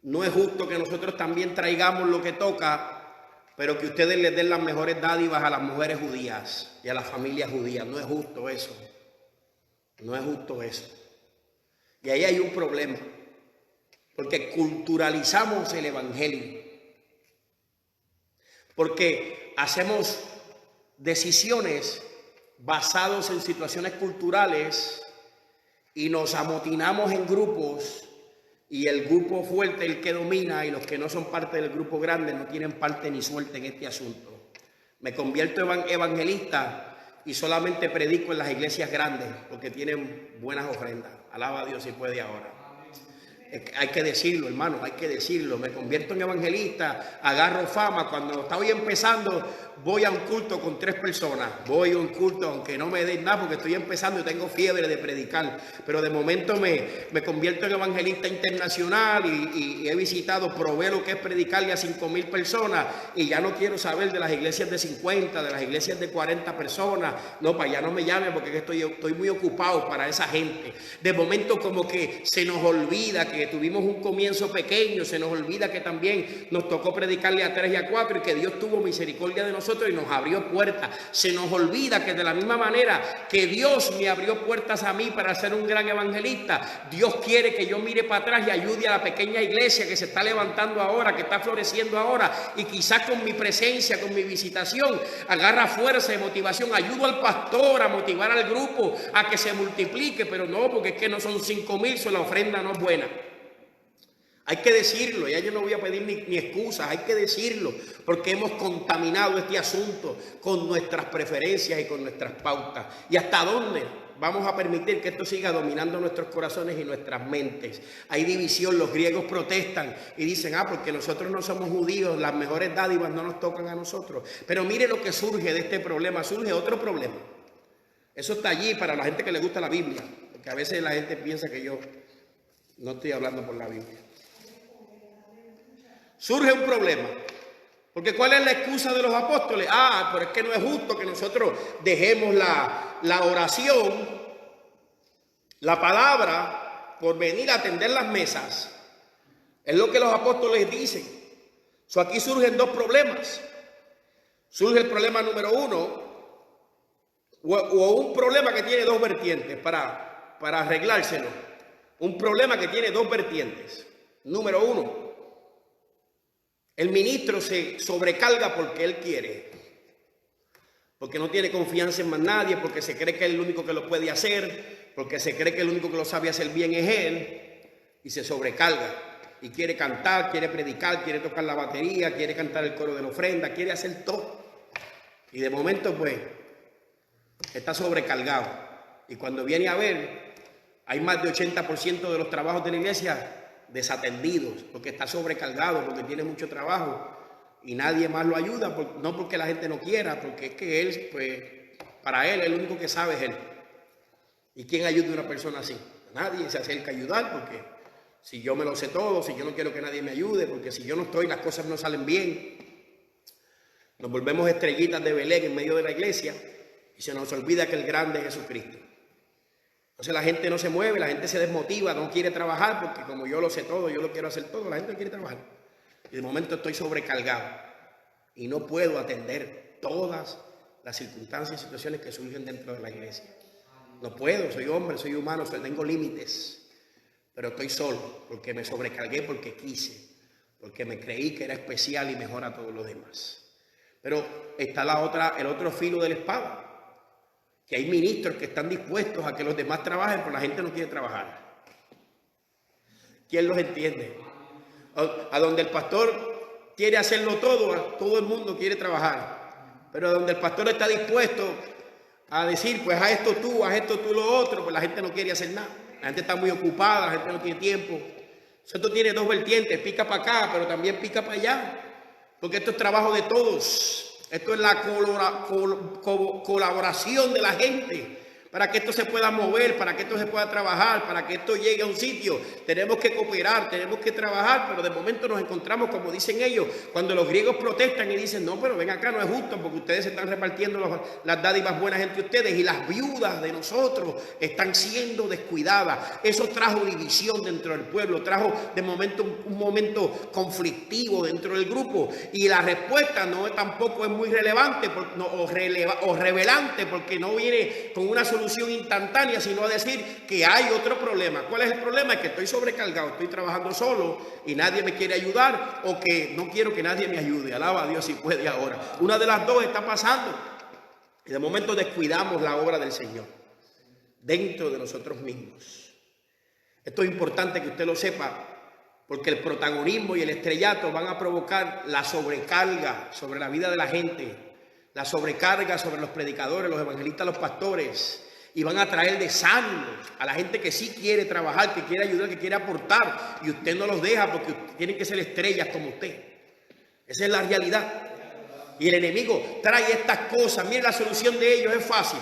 no es justo que nosotros también traigamos lo que toca, pero que ustedes les den las mejores dádivas a las mujeres judías y a las familias judías. No es justo eso. No es justo eso. Y ahí hay un problema, porque culturalizamos el evangelio. Porque hacemos decisiones basadas en situaciones culturales y nos amotinamos en grupos. Y el grupo fuerte es el que domina, y los que no son parte del grupo grande no tienen parte ni suerte en este asunto. Me convierto en evangelista y solamente predico en las iglesias grandes porque tienen buenas ofrendas. Alaba a Dios si puede ahora. Hay que decirlo, hermano, hay que decirlo. Me convierto en evangelista, agarro fama. Cuando estoy empezando, voy a un culto con 3 personas. Voy a un culto aunque no me den nada porque estoy empezando y tengo fiebre de predicar. Pero de momento me convierto en evangelista internacional y he visitado, probé lo que es predicarle a 5,000 personas y ya no quiero saber de las iglesias de 50, de las iglesias de 40 personas. No, para allá no me llamen porque estoy muy ocupado para esa gente. De momento como que se nos olvida que tuvimos un comienzo pequeño, se nos olvida que también nos tocó predicarle a 3 y a 4 y que Dios tuvo misericordia de nosotros nosotros y nos abrió puertas. Se nos olvida que de la misma manera que Dios me abrió puertas a mí para ser un gran evangelista, Dios quiere que yo mire para atrás y ayude a la pequeña iglesia que se está levantando ahora, que está floreciendo ahora, y quizás con mi presencia, con mi visitación, agarra fuerza y motivación, ayudo al pastor a motivar al grupo a que se multiplique, pero no, porque es que no son 5,000, la ofrenda no es buena. Hay que decirlo, ya yo no voy a pedir ni excusas, hay que decirlo, porque hemos contaminado este asunto con nuestras preferencias y con nuestras pautas. ¿Y hasta dónde vamos a permitir que esto siga dominando nuestros corazones y nuestras mentes? Hay división, los griegos protestan y dicen, porque nosotros no somos judíos, las mejores dádivas no nos tocan a nosotros. Pero mire lo que surge de este problema, surge otro problema. Eso está allí para la gente que le gusta la Biblia, porque a veces la gente piensa que yo no estoy hablando por la Biblia. Surge un problema, porque ¿cuál es la excusa de los apóstoles? Pero es que no es justo que nosotros dejemos la oración, la palabra, por venir a atender las mesas. Es lo que los apóstoles dicen. Aquí surgen dos problemas. Surge el problema número uno, o un problema que tiene dos vertientes para arreglárselo. Un problema que tiene dos vertientes. Número uno, el ministro se sobrecarga porque él quiere, porque no tiene confianza en más nadie, porque se cree que es el único que lo puede hacer, porque se cree que el único que lo sabe hacer bien es él, y se sobrecarga y quiere cantar, quiere predicar, quiere tocar la batería, quiere cantar el coro de la ofrenda, quiere hacer todo. Y de momento pues está sobrecargado, y cuando viene a ver, hay más de 80% de los trabajos de la iglesia desatendidos, porque está sobrecargado, porque tiene mucho trabajo y nadie más lo ayuda, no porque la gente no quiera, porque es que él, pues, para él, el único que sabe es él. ¿Y quién ayuda a una persona así? Nadie se acerca a ayudar, porque si yo me lo sé todo, si yo no quiero que nadie me ayude, porque si yo no estoy, las cosas no salen bien. Nos volvemos estrellitas de Belén en medio de la iglesia y se nos olvida que el grande es Jesucristo. Entonces la gente no se mueve, la gente se desmotiva, no quiere trabajar, porque como yo lo sé todo, yo lo quiero hacer todo, la gente no quiere trabajar. Y de momento estoy sobrecargado y no puedo atender todas las circunstancias y situaciones que surgen dentro de la iglesia. No puedo, soy hombre, soy humano, tengo límites, pero estoy solo porque me sobrecargué, porque quise, porque me creí que era especial y mejor a todos los demás. Pero está el otro filo de la espada, que hay ministros que están dispuestos a que los demás trabajen, pero la gente no quiere trabajar. ¿Quién los entiende? A donde el pastor quiere hacerlo todo el mundo quiere trabajar. Pero a donde el pastor está dispuesto a decir, pues haz esto tú lo otro, pues la gente no quiere hacer nada. La gente está muy ocupada, la gente no tiene tiempo. Esto tiene dos vertientes, pica para acá, pero también pica para allá. Porque esto es trabajo de todos. Esto es la colaboración de la gente para que esto se pueda mover, para que esto se pueda trabajar, para que esto llegue a un sitio. Tenemos que cooperar, tenemos que trabajar, pero de momento nos encontramos, como dicen ellos, cuando los griegos protestan y dicen, no, pero ven acá, no es justo, porque ustedes están repartiendo las dádivas buenas entre ustedes y las viudas de nosotros están siendo descuidadas. Eso trajo división dentro del pueblo, trajo de momento un momento conflictivo dentro del grupo, y la respuesta tampoco es muy relevante o revelante, porque no viene con una solución instantánea, sino a decir que hay otro problema. ¿Cuál es el problema? Es que estoy sobrecargado, estoy trabajando solo y nadie me quiere ayudar, o que no quiero que nadie me ayude. Alaba a Dios si puede ahora. Una de las dos está pasando y de momento descuidamos la obra del Señor dentro de nosotros mismos. Esto es importante que usted lo sepa, porque el protagonismo y el estrellato van a provocar la sobrecarga sobre la vida de la gente, la sobrecarga sobre los predicadores, los evangelistas, los pastores, y van a traer desánimo a la gente que sí quiere trabajar, que quiere ayudar, que quiere aportar, y usted no los deja porque tienen que ser estrellas como usted. Esa es la realidad. Y el enemigo trae estas cosas. Mire, la solución de ellos es fácil.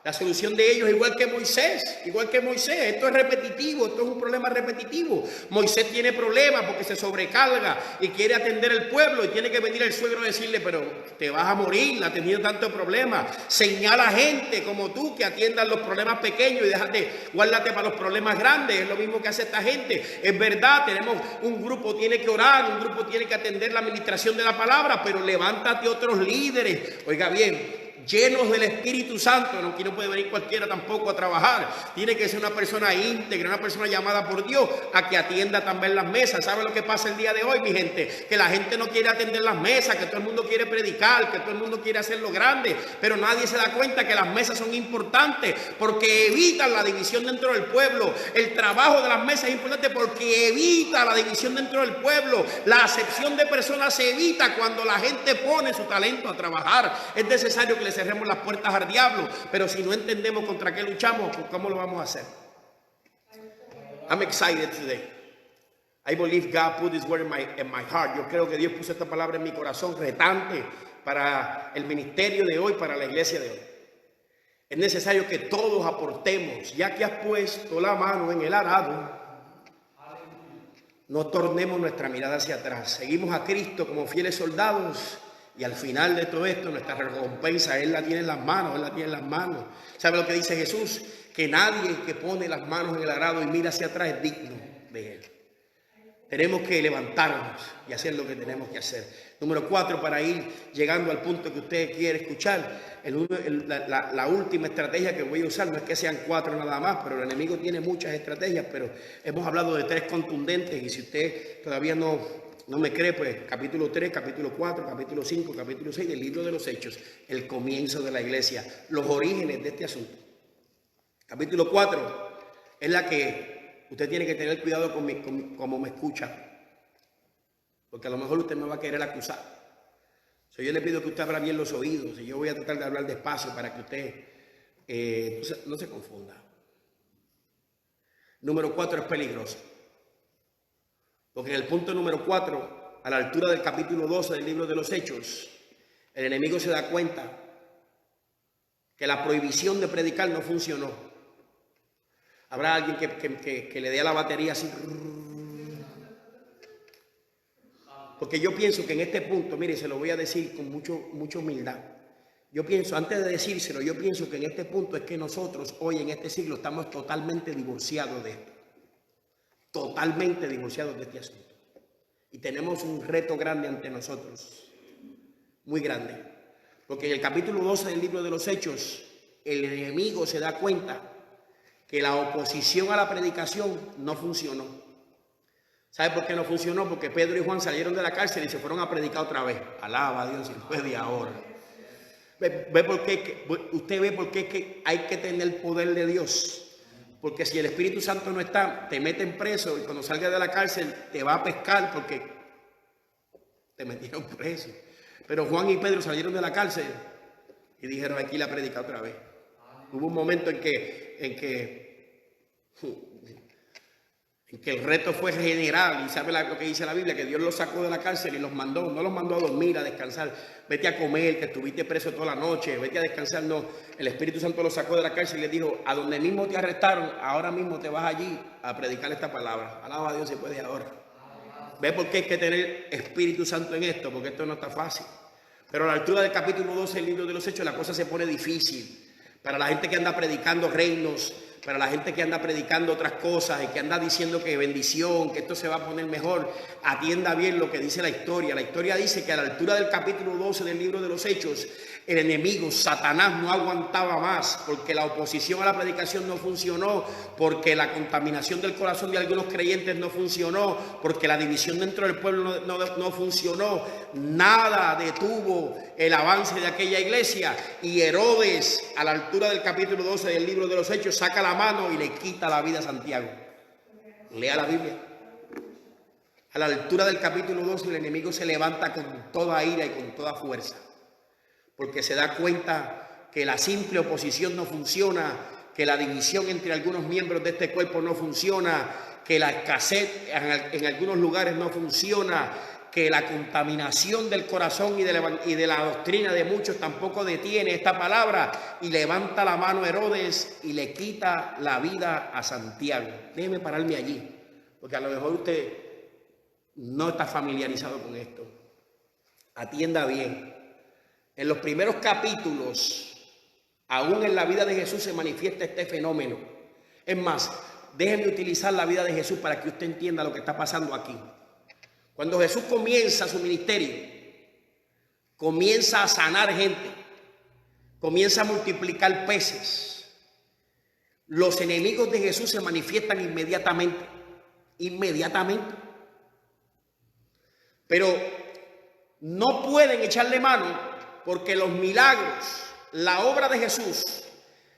La solución de ellos es igual que Moisés, igual que Moisés. Esto es repetitivo, esto es un problema repetitivo. Moisés tiene problemas porque se sobrecarga y quiere atender el pueblo y tiene que venir el suegro a decirle, pero te vas a morir, ha tenido tantos problemas. Señala gente como tú que atiendan los problemas pequeños y guárdate para los problemas grandes. Es lo mismo que hace esta gente. Es verdad, tenemos un grupo, tiene que orar, un grupo tiene que atender la administración de la palabra, pero levántate otros líderes. Oiga bien, llenos del Espíritu Santo, no, aquí no puede venir cualquiera tampoco a trabajar, tiene que ser una persona íntegra, una persona llamada por Dios a que atienda también las mesas. ¿Sabe lo que pasa el día de hoy, mi gente? Que la gente no quiere atender las mesas, que todo el mundo quiere predicar, que todo el mundo quiere hacerlo grande, pero nadie se da cuenta que las mesas son importantes porque evitan la división dentro del pueblo. El trabajo de las mesas es importante porque evita la división dentro del pueblo. La acepción de personas se evita cuando la gente pone su talento a trabajar. Es necesario que le cerremos las puertas al diablo, pero si no entendemos contra qué luchamos, ¿cómo lo vamos a hacer? I'm excited today. I believe God put this word in my heart. Yo creo que Dios puso esta palabra en mi corazón, retante para el ministerio de hoy, para la iglesia de hoy. Es necesario que todos aportemos, ya que has puesto la mano en el arado. No tornemos nuestra mirada hacia atrás. Seguimos a Cristo como fieles soldados. Y al final de todo esto, nuestra recompensa, Él la tiene en las manos, Él la tiene en las manos. ¿Sabe lo que dice Jesús? Que nadie que pone las manos en el arado y mira hacia atrás es digno de Él. Tenemos que levantarnos y hacer lo que tenemos que hacer. Número 4, para ir llegando al punto que usted quiere escuchar, la última estrategia que voy a usar, no es que sean 4 nada más, pero el enemigo tiene muchas estrategias, pero hemos hablado de 3 contundentes y si usted todavía no me cree, pues capítulo 3, capítulo 4, capítulo 5, capítulo 6 del libro de los Hechos, el comienzo de la iglesia, los orígenes de este asunto. Capítulo 4 es la que usted tiene que tener cuidado como me escucha, porque a lo mejor usted me va a querer acusar. Yo le pido que usted abra bien los oídos y yo voy a tratar de hablar despacio para que usted no se confunda. Número 4 es peligroso. Porque en el punto número 4, a la altura del capítulo 12 del libro de los Hechos, el enemigo se da cuenta que la prohibición de predicar no funcionó. Habrá alguien que le dé a la batería así. Porque yo pienso que en este punto, mire, se lo voy a decir con mucha humildad. Yo pienso, antes de decírselo, yo pienso que en este punto es que nosotros hoy en este siglo estamos totalmente divorciados de esto. Totalmente divorciados de este asunto. Y tenemos un reto grande ante nosotros, muy grande. Porque en el capítulo 12 del libro de los Hechos, el enemigo se da cuenta que la oposición a la predicación no funcionó. ¿Sabe por qué no funcionó? Porque Pedro y Juan salieron de la cárcel y se fueron a predicar otra vez. Alaba a Dios, después de ahora. Usted ve por qué que hay que tener el poder de Dios. Porque si el Espíritu Santo no está, te meten preso y cuando salgas de la cárcel te va a pescar porque te metieron preso. Pero Juan y Pedro salieron de la cárcel y dijeron, aquí la predica otra vez. Hubo un momento en que el reto fue general y sabe lo que dice la Biblia, que Dios los sacó de la cárcel y no los mandó a dormir, a descansar, vete a comer, que estuviste preso toda la noche, vete a descansar. No, el Espíritu Santo los sacó de la cárcel y les dijo, a donde mismo te arrestaron, ahora mismo te vas allí a predicar esta palabra. Alaba a Dios si puede ahora. ¿Ve por qué hay que tener Espíritu Santo en esto? Porque esto no está fácil. Pero a la altura del capítulo 12 del libro de los Hechos la cosa se pone difícil. Para la gente que anda predicando reinos, para la gente que anda predicando otras cosas y que anda diciendo que bendición, que esto se va a poner mejor, atienda bien lo que dice la historia. La historia dice que a la altura del capítulo 12 del libro de los Hechos, el enemigo, Satanás, no aguantaba más porque la oposición a la predicación no funcionó, porque la contaminación del corazón de algunos creyentes no funcionó, porque la división dentro del pueblo no funcionó. Nada detuvo el avance de aquella iglesia y Herodes, a la altura del capítulo 12 del libro de los Hechos, saca la mano y le quita la vida a Santiago. Lea la Biblia. A la altura del capítulo 12 el enemigo se levanta con toda ira y con toda fuerza. Porque se da cuenta que la simple oposición no funciona, que la división entre algunos miembros de este cuerpo no funciona, que la escasez en algunos lugares no funciona, que la contaminación del corazón y de la doctrina de muchos tampoco detiene esta palabra, y levanta la mano Herodes y le quita la vida a Santiago. Déjeme pararme allí, porque a lo mejor usted no está familiarizado con esto. Atienda bien. En los primeros capítulos, aún en la vida de Jesús, se manifiesta este fenómeno. Es más, déjeme utilizar la vida de Jesús para que usted entienda lo que está pasando aquí. Cuando Jesús comienza su ministerio, comienza a sanar gente, comienza a multiplicar peces, los enemigos de Jesús se manifiestan inmediatamente. Pero no pueden echarle mano porque los milagros, la obra de Jesús,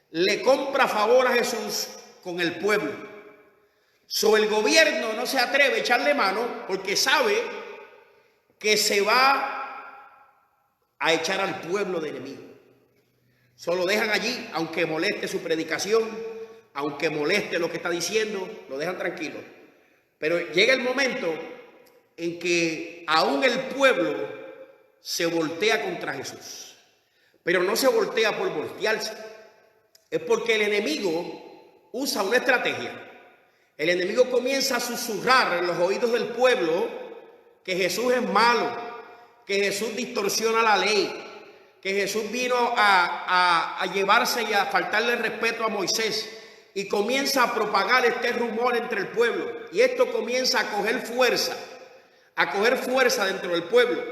le compra favor a Jesús con el pueblo. El gobierno no se atreve a echarle mano porque sabe que se va a echar al pueblo de enemigo. Solo dejan allí, aunque moleste su predicación, aunque moleste lo que está diciendo, lo dejan tranquilo. Pero llega el momento en que aún el pueblo se voltea contra Jesús. Pero no se voltea por voltearse, es porque el enemigo usa una estrategia. El enemigo comienza a susurrar en los oídos del pueblo que Jesús es malo, que Jesús distorsiona la ley, que Jesús vino a llevarse y a faltarle respeto a Moisés, y comienza a propagar este rumor entre el pueblo, y esto comienza a coger fuerza dentro del pueblo,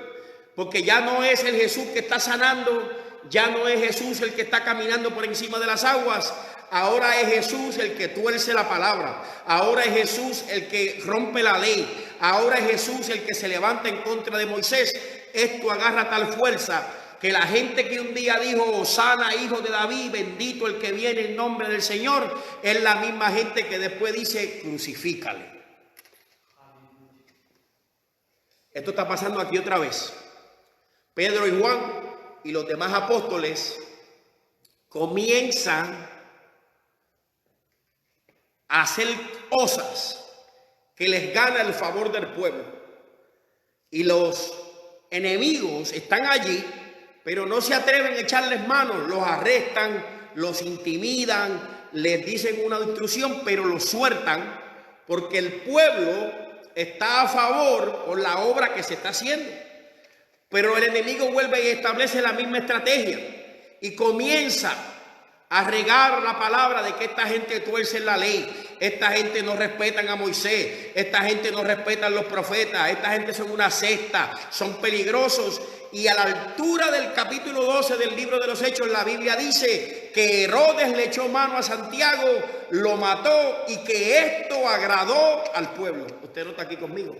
porque ya no es el Jesús que está sanando, ya no es Jesús el que está caminando por encima de las aguas. Ahora es Jesús el que tuerce la palabra. Ahora es Jesús el que rompe la ley. Ahora es Jesús el que se levanta en contra de Moisés. Esto agarra tal fuerza que la gente que un día dijo: Hosana, hijo de David, bendito el que viene en nombre del Señor, es la misma gente que después dice: crucifícale. Esto está pasando aquí otra vez. Pedro y Juan y los demás apóstoles comienzan a hacer cosas que les gana el favor del pueblo, y los enemigos están allí, pero no se atreven a echarles manos. Los arrestan, los intimidan, les dicen una instrucción, pero los sueltan porque el pueblo está a favor por la obra que se está haciendo. Pero el enemigo vuelve y establece la misma estrategia y comienza a regar la palabra de que esta gente tuerce la ley, esta gente no respetan a Moisés, esta gente no respetan a los profetas, esta gente son una secta, son peligrosos. Y a la altura del capítulo 12 del libro de los Hechos, la Biblia dice que Herodes le echó mano a Santiago, lo mató, y que esto agradó al pueblo. Usted no está aquí conmigo.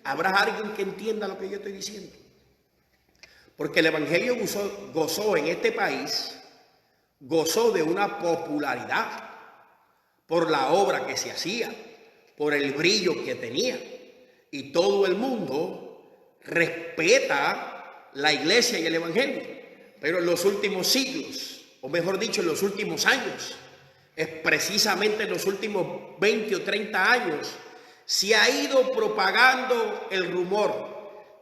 ¿Habrá alguien que entienda lo que yo estoy diciendo? Porque el evangelio gozó en este país, gozó de una popularidad por la obra que se hacía, por el brillo que tenía, y todo el mundo respeta la iglesia y el evangelio. Pero en los últimos siglos, o mejor dicho, en los últimos años, es precisamente en los últimos 20 o 30 años, se ha ido propagando el rumor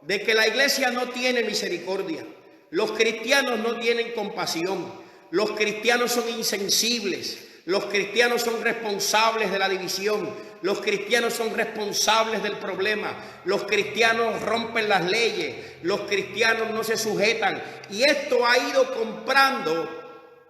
de que la iglesia no tiene misericordia, los cristianos no tienen compasión, los cristianos son insensibles, los cristianos son responsables de la división, los cristianos son responsables del problema, los cristianos rompen las leyes, los cristianos no se sujetan, y esto ha ido comprando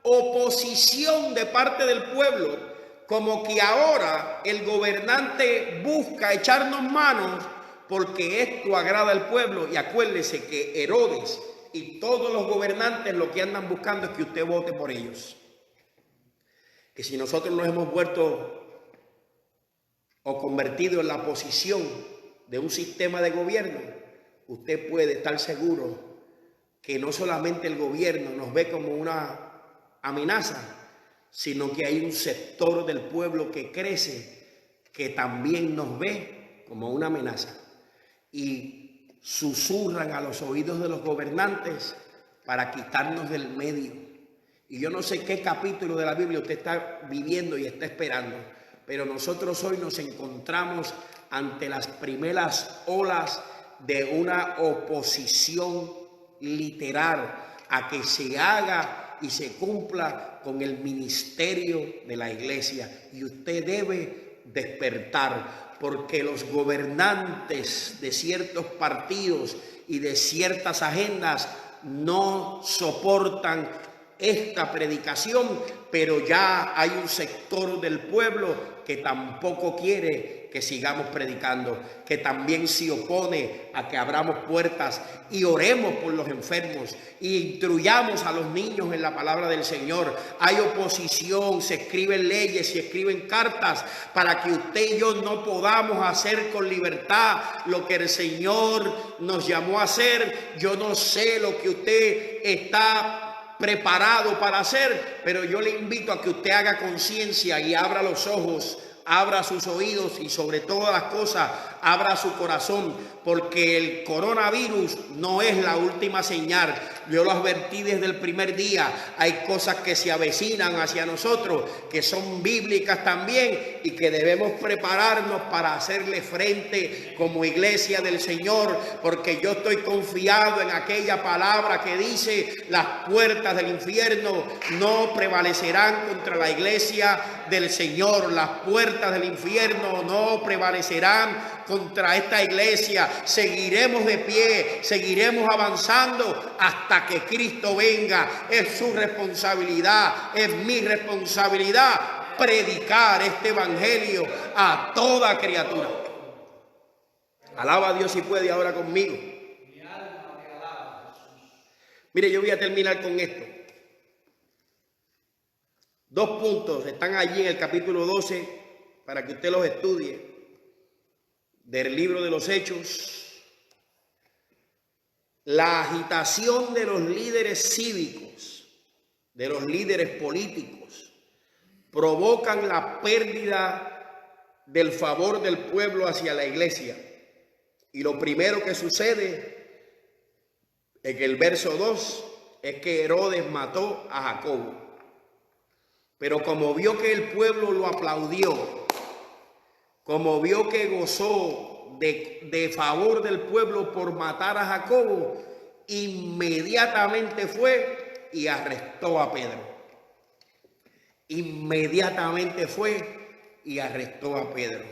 oposición de parte del pueblo, como que ahora el gobernante busca echarnos manos porque esto agrada al pueblo. Y acuérdese que Herodes y todos los gobernantes lo que andan buscando es que usted vote por ellos. Que si nosotros nos hemos vuelto o convertido en la posición de un sistema de gobierno, usted puede estar seguro que no solamente el gobierno nos ve como una amenaza, sino que hay un sector del pueblo que crece que también nos ve como una amenaza, y susurran a los oídos de los gobernantes para quitarnos del medio. Y yo no sé qué capítulo de la Biblia usted está viviendo y está esperando, pero nosotros hoy nos encontramos ante las primeras olas de una oposición literal a que se haga y se cumpla con el ministerio de la iglesia. Y usted debe despertar, porque los gobernantes de ciertos partidos y de ciertas agendas no soportan esta predicación, pero ya hay un sector del pueblo que tampoco quiere que sigamos predicando, que también se opone a que abramos puertas y oremos por los enfermos y instruyamos a los niños en la palabra del Señor. Hay oposición, se escriben leyes, se escriben cartas para que usted y yo no podamos hacer con libertad lo que el Señor nos llamó a hacer. Yo no sé lo que usted está preparado para hacer, pero yo le invito a que usted haga conciencia y abra los ojos, abra sus oídos y sobre todas las cosas abra su corazón, porque el coronavirus no es la última señal. Yo lo advertí desde el primer día. Hay cosas que se avecinan hacia nosotros, que son bíblicas también, y que debemos prepararnos para hacerle frente como iglesia del Señor, porque yo estoy confiado en aquella palabra que dice: las puertas del infierno no prevalecerán contra la iglesia del Señor. Las puertas del infierno no prevalecerán contra esta iglesia. Seguiremos de pie, seguiremos avanzando hasta que Cristo venga. Es su responsabilidad, es mi responsabilidad predicar este evangelio a toda criatura. Alaba a Dios si puede ahora conmigo. Mire, yo voy a terminar con esto. 2 puntos están allí en el capítulo 12 para que usted los estudie, del libro de los Hechos. La agitación de los líderes cívicos, de los líderes políticos, provocan la pérdida del favor del pueblo hacia la iglesia. Y lo primero que sucede en el verso 2 es que Herodes mató a Jacobo. Pero como vio que el pueblo lo aplaudió, como vio que gozó de favor del pueblo por matar a Jacobo, inmediatamente fue y arrestó a Pedro. Inmediatamente fue y arrestó a Pedro.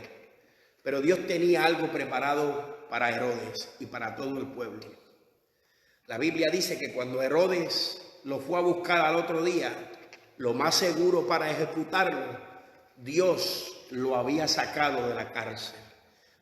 Pero Dios tenía algo preparado para Herodes y para todo el pueblo. La Biblia dice que cuando Herodes lo fue a buscar al otro día, lo más seguro para ejecutarlo, Dios lo había sacado de la cárcel.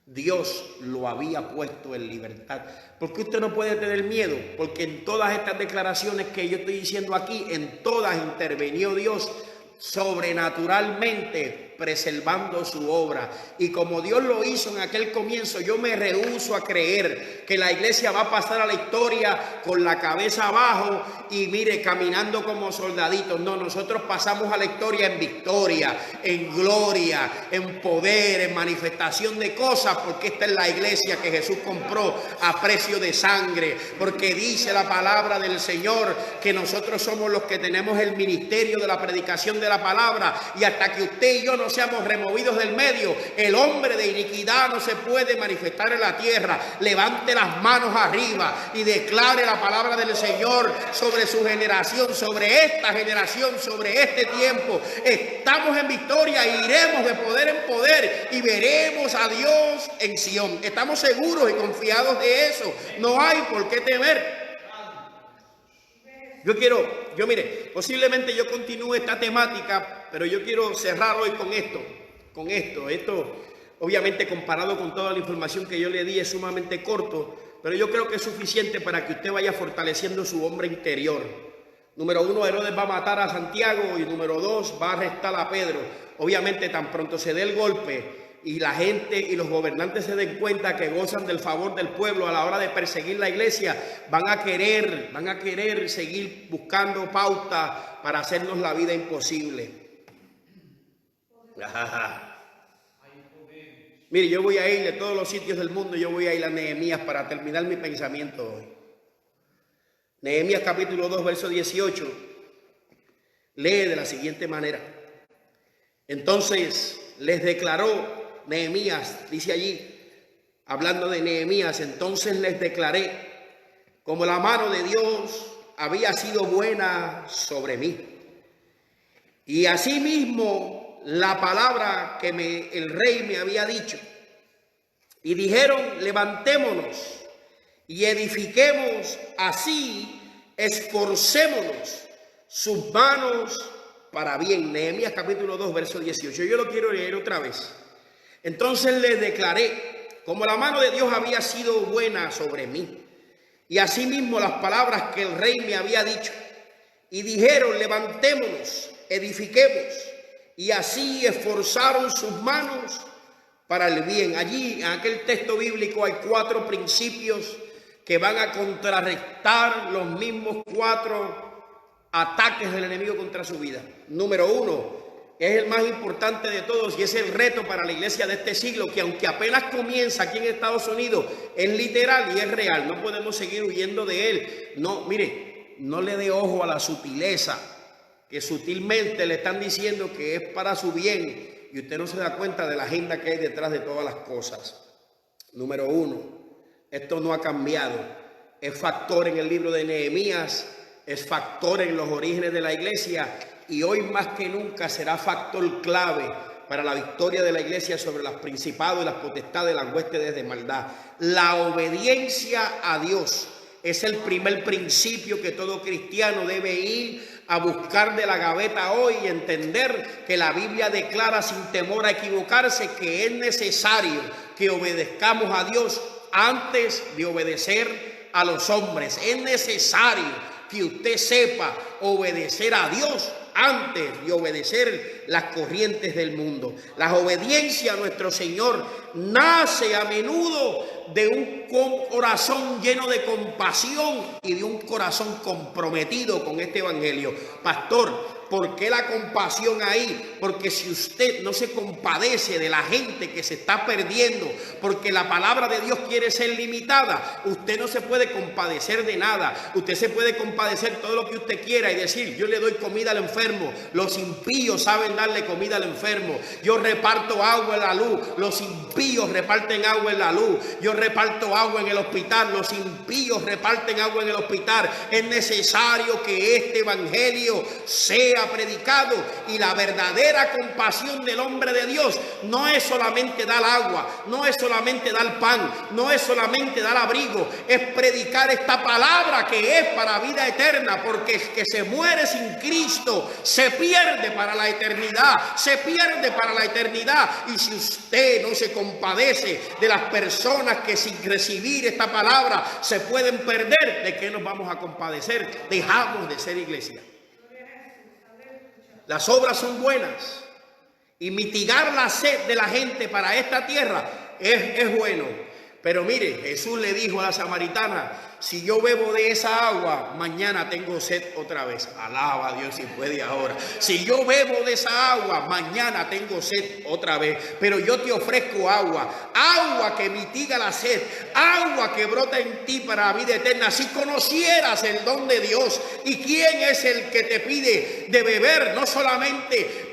Dios lo había puesto en libertad. ¿Por qué usted no puede tener miedo? Porque en todas estas declaraciones que yo estoy diciendo aquí, en todas intervenió Dios sobrenaturalmente, preservando su obra. Y como Dios lo hizo en aquel comienzo, yo me rehúso a creer que la iglesia va a pasar a la historia con la cabeza abajo y mire, caminando como soldaditos. No, nosotros pasamos a la historia en victoria, en gloria, en poder, en manifestación de cosas, porque esta es la iglesia que Jesús compró a precio de sangre, porque dice la palabra del Señor que nosotros somos los que tenemos el ministerio de la predicación de la palabra, y hasta que usted y yo no seamos removidos del medio, el hombre de iniquidad no se puede manifestar en la tierra. Levante las manos arriba y declare la palabra del Señor sobre su generación, sobre esta generación, sobre este tiempo. Estamos en victoria e iremos de poder en poder y veremos a Dios en Sión. Estamos seguros y confiados de eso. No hay por qué temer. Mire, posiblemente yo continúe esta temática, pero yo quiero cerrar hoy con esto. Esto, obviamente, comparado con toda la información que yo le di, es sumamente corto, pero yo creo que es suficiente para que usted vaya fortaleciendo su hombre interior. Número 1, Herodes va a matar a Santiago, y número 2, va a arrestar a Pedro. Obviamente, tan pronto se dé el golpe y la gente y los gobernantes se den cuenta que gozan del favor del pueblo a la hora de perseguir la iglesia, van a querer seguir buscando pautas para hacernos la vida imposible. Mire, yo voy a ir de todos los sitios del mundo, yo voy a ir a Nehemías para terminar mi pensamiento hoy. Nehemías capítulo 2, verso 18, lee de la siguiente manera: entonces les declaró Nehemías, dice allí, hablando de Nehemías, entonces les declaré como la mano de Dios había sido buena sobre mí. Y asimismo la palabra que el rey me había dicho. Y dijeron, levantémonos y edifiquemos, así esforcémonos sus manos para bien. Nehemías capítulo 2, verso 18. Yo lo quiero leer otra vez. Entonces les declaré, como la mano de Dios había sido buena sobre mí, y asimismo las palabras que el rey me había dicho. Y dijeron, levantémonos, edifiquemos, y así esforzaron sus manos para el bien. Allí, en aquel texto bíblico, hay 4 principios que van a contrarrestar los mismos 4 ataques del enemigo contra su vida. Número 1, es el más importante de todos y es el reto para la iglesia de este siglo, que aunque apenas comienza aquí en Estados Unidos, es literal y es real. No podemos seguir huyendo de él. No, mire, no le dé ojo a la sutileza, que sutilmente le están diciendo que es para su bien y usted no se da cuenta de la agenda que hay detrás de todas las cosas. Número 1, esto no ha cambiado. Es factor en el libro de Nehemías, es factor en los orígenes de la iglesia y hoy más que nunca será factor clave para la victoria de la iglesia sobre los principados y las potestades, las huestes de maldad. La obediencia a Dios es el primer principio que todo cristiano debe ir a buscar de la gaveta hoy y entender que la Biblia declara sin temor a equivocarse que es necesario que obedezcamos a Dios antes de obedecer a los hombres. Es necesario que usted sepa obedecer a Dios antes de obedecer las corrientes del mundo. La obediencia a nuestro Señor nace a menudo de un corazón lleno de compasión y de un corazón comprometido con este evangelio. Pastor, ¿por qué la compasión ahí? Porque si usted no se compadece de la gente que se está perdiendo, porque la palabra de Dios quiere ser limitada, usted no se puede compadecer de nada. Usted se puede compadecer todo lo que usted quiera y decir, yo le doy comida al enfermo. Los impíos saben darle comida al enfermo. Yo reparto agua en la luz. Los impíos reparten agua en la luz. Yo reparto agua en el hospital. Los impíos reparten agua en el hospital. Es necesario que este evangelio sea predicado, y la verdadera compasión del hombre de Dios no es solamente dar agua, no es solamente dar pan, no es solamente dar abrigo, es predicar esta palabra que es para vida eterna, porque el que se muere sin Cristo se pierde para la eternidad, se pierde para la eternidad. Y si usted no se compadece de las personas que sin recibir esta palabra se pueden perder, ¿de qué nos vamos a compadecer? Dejamos de ser iglesia. Las obras son buenas y mitigar la sed de la gente para esta tierra es bueno. Pero mire, Jesús le dijo a la samaritana, si yo bebo de esa agua, mañana tengo sed otra vez. Alaba a Dios si puede ahora. Si yo bebo de esa agua, mañana tengo sed otra vez. Pero yo te ofrezco agua, agua que mitiga la sed, agua que brota en ti para la vida eterna. Si conocieras el don de Dios y quién es el que te pide de beber, no solamente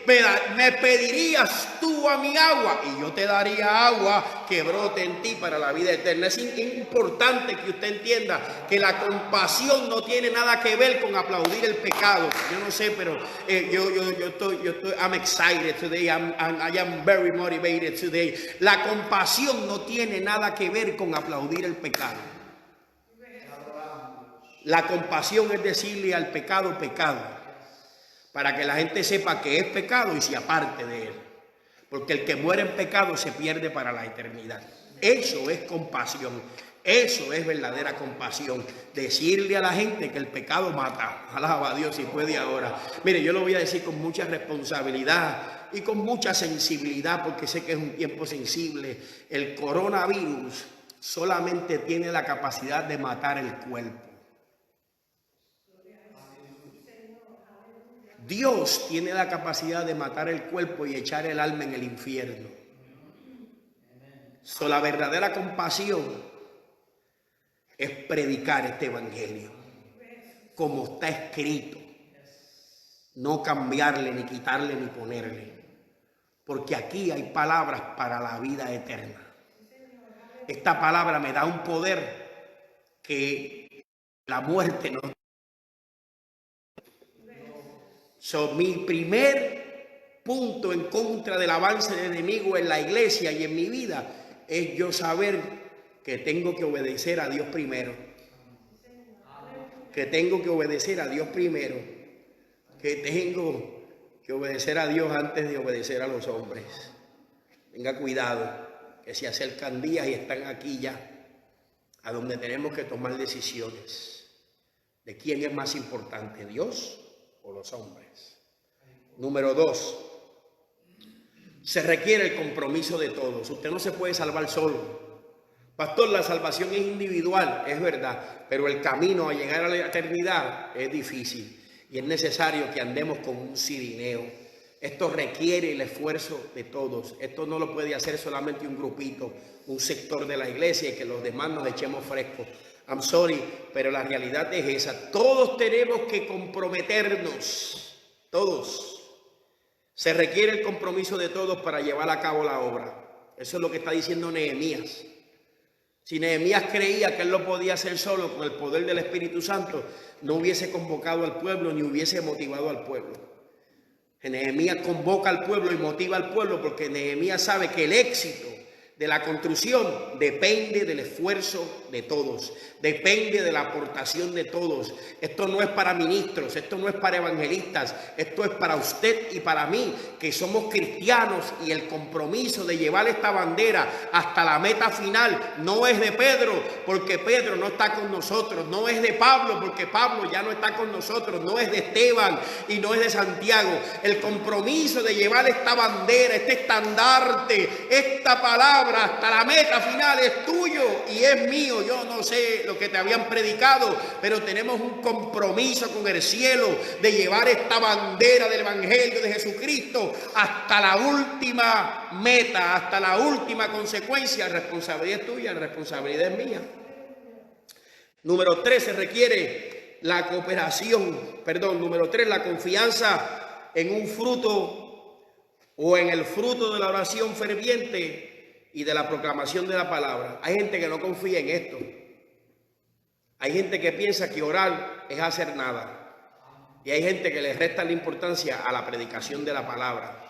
me pedirías tú a mi agua y yo te daría agua que brote en ti para la vida eterna. Es importante que usted entienda que la compasión no tiene nada que ver con aplaudir el pecado. Yo no sé, pero I'm excited today. I am very motivated today. La compasión no tiene nada que ver con aplaudir el pecado. La compasión es decirle al pecado, pecado, para que la gente sepa que es pecado y se aparte de él. Porque el que muere en pecado se pierde para la eternidad. Eso es compasión. Eso es verdadera compasión. Decirle a la gente que el pecado mata. Alaba a Dios si puede ahora. Mire, yo lo voy a decir con mucha responsabilidad y con mucha sensibilidad, porque sé que es un tiempo sensible. El coronavirus solamente tiene la capacidad de matar el cuerpo. Dios tiene la capacidad de matar el cuerpo y echar el alma en el infierno. La verdadera compasión es predicar este evangelio como está escrito, no cambiarle, ni quitarle, ni ponerle, porque aquí hay palabras para la vida eterna. esta palabra me da un poder que la muerte no. Mi primer punto en contra del avance del enemigo en la iglesia y en mi vida es yo saber que tengo que obedecer a Dios primero. Que tengo que obedecer a Dios primero. Que tengo que obedecer a Dios antes de obedecer a los hombres. Tenga cuidado, que se acercan días y están aquí ya, a donde tenemos que tomar decisiones de quién es más importante, Dios o los hombres. Número 2, se requiere el compromiso de todos. Usted no se puede salvar solo. Pastor, la salvación es individual, es verdad, pero el camino a llegar a la eternidad es difícil y es necesario que andemos con un cirineo. Esto requiere el esfuerzo de todos. Esto no lo puede hacer solamente un grupito, un sector de la iglesia y que los demás nos echemos frescos. I'm sorry, pero la realidad es esa. Todos tenemos que comprometernos, todos. Se requiere el compromiso de todos para llevar a cabo la obra. Eso es lo que está diciendo Nehemías. Si Nehemías creía que él lo podía hacer solo con el poder del Espíritu Santo, no hubiese convocado al pueblo ni hubiese motivado al pueblo. Nehemías convoca al pueblo y motiva al pueblo porque Nehemías sabe que el éxito de la construcción depende del esfuerzo de todos, depende de la aportación de todos. Esto no es para ministros, esto no es para evangelistas, esto es para usted y para mí, que somos cristianos, y el compromiso de llevar esta bandera hasta la meta final no es de Pedro, porque Pedro no está con nosotros, no es de Pablo, porque Pablo ya no está con nosotros, no es de Esteban y no es de Santiago. El compromiso de llevar esta bandera, este estandarte, esta palabra hasta la meta final es tuyo y es mío. Yo no sé lo que te habían predicado, pero tenemos un compromiso con el cielo de llevar esta bandera del Evangelio de Jesucristo hasta la última meta, hasta la última consecuencia. La responsabilidad es tuya, la responsabilidad es mía. Número 3, se requiere la cooperación, número 3, la confianza en un fruto o en el fruto de la oración ferviente y de la proclamación de la palabra. Hay gente que no confía en esto. Hay gente que piensa que orar es hacer nada. Y hay gente que le resta la importancia a la predicación de la palabra.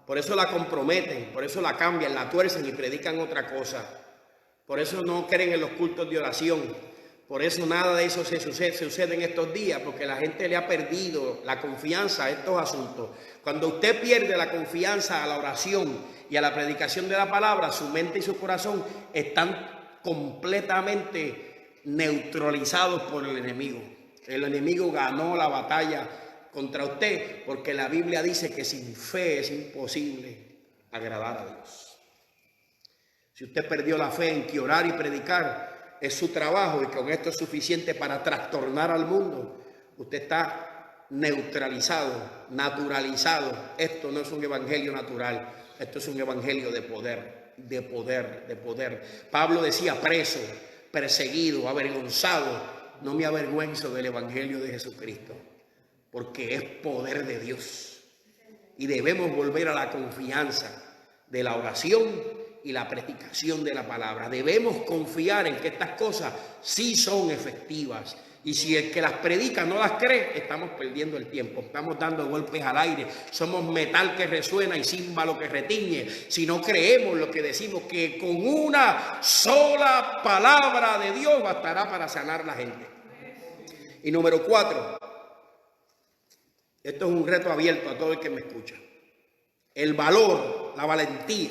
Por eso la comprometen, por eso la cambian, la tuercen y predican otra cosa. Por eso no creen en los cultos de oración. Por eso nada de eso se sucede en estos días, porque la gente le ha perdido la confianza a estos asuntos. Cuando usted pierde la confianza a la oración y a la predicación de la palabra, su mente y su corazón están completamente neutralizados por el enemigo. El enemigo ganó la batalla contra usted, porque la Biblia dice que sin fe es imposible agradar a Dios. Si usted perdió la fe en que orar y predicar es su trabajo y con esto es suficiente para trastornar al mundo, usted está neutralizado, naturalizado. Esto no es un evangelio natural, esto es un evangelio de poder, de poder, de poder. Pablo decía: preso, perseguido, avergonzado, no me avergüenzo del evangelio de Jesucristo, porque es poder de Dios. Y debemos volver a la confianza de la oración y la predicación de la palabra. Debemos confiar en que estas cosas sí son efectivas. Y si el que las predica no las cree, estamos perdiendo el tiempo. Estamos dando golpes al aire. Somos metal que resuena y címbalo que retiñe. Si no creemos lo que decimos, que con una sola palabra de Dios bastará para sanar la gente. Y número 4. Esto es un reto abierto a todo el que me escucha. El valor, la valentía,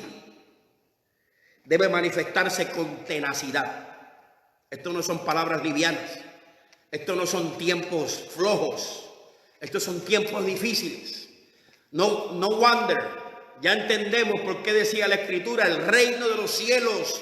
debe manifestarse con tenacidad. Esto no son palabras livianas. Esto no son tiempos flojos. Estos son tiempos difíciles. No wonder. Ya entendemos por qué decía la Escritura: el reino de los cielos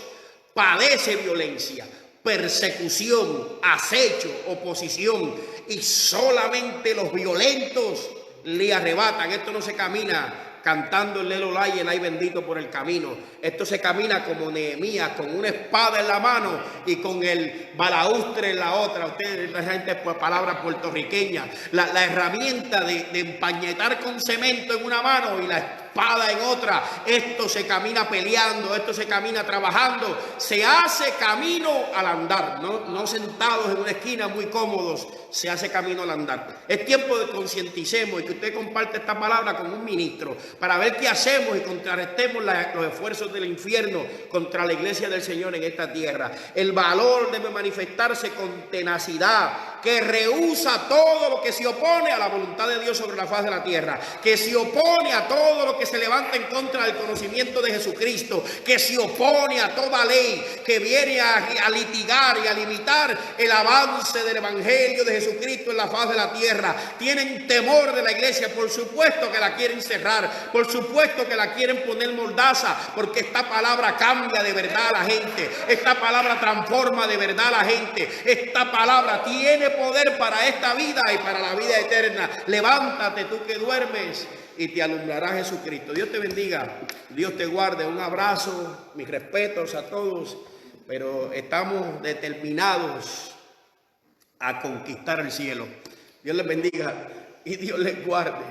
padece violencia, persecución, acecho, oposición, y solamente los violentos le arrebatan. Esto no se camina cantando el Lelolay y el ay bendito por el camino. Esto se camina como Nehemías, con una espada en la mano y con el balaustre en la otra. Ustedes, la gente, por palabras puertorriqueñas, la herramienta de empañetar con cemento en una mano y la espada en otra. Esto se camina peleando, esto se camina trabajando, se hace camino al andar, no sentados en una esquina muy cómodos, se hace camino al andar. Es tiempo de concienticemos y que usted comparte esta palabra con un ministro para ver qué hacemos y contrarrestemos los esfuerzos del infierno contra la iglesia del Señor en esta tierra. El valor debe manifestarse con tenacidad, que rehúsa todo lo que se opone a la voluntad de Dios sobre la faz de la tierra, que se opone a todo lo que se levanta en contra del conocimiento de Jesucristo, que se opone a toda ley que viene a litigar y a limitar el avance del evangelio de Jesucristo en la faz de la tierra. Tienen temor de la iglesia, por supuesto que la quieren cerrar, por supuesto que la quieren poner mordaza, porque esta palabra cambia de verdad a la gente, esta palabra transforma de verdad a la gente, esta palabra tiene poder para esta vida y para la vida eterna. Levántate tú que duermes y te alumbrará Jesucristo. Dios te bendiga, Dios te guarde. Un abrazo, mis respetos a todos, pero estamos determinados a conquistar el cielo. Dios les bendiga y Dios les guarde.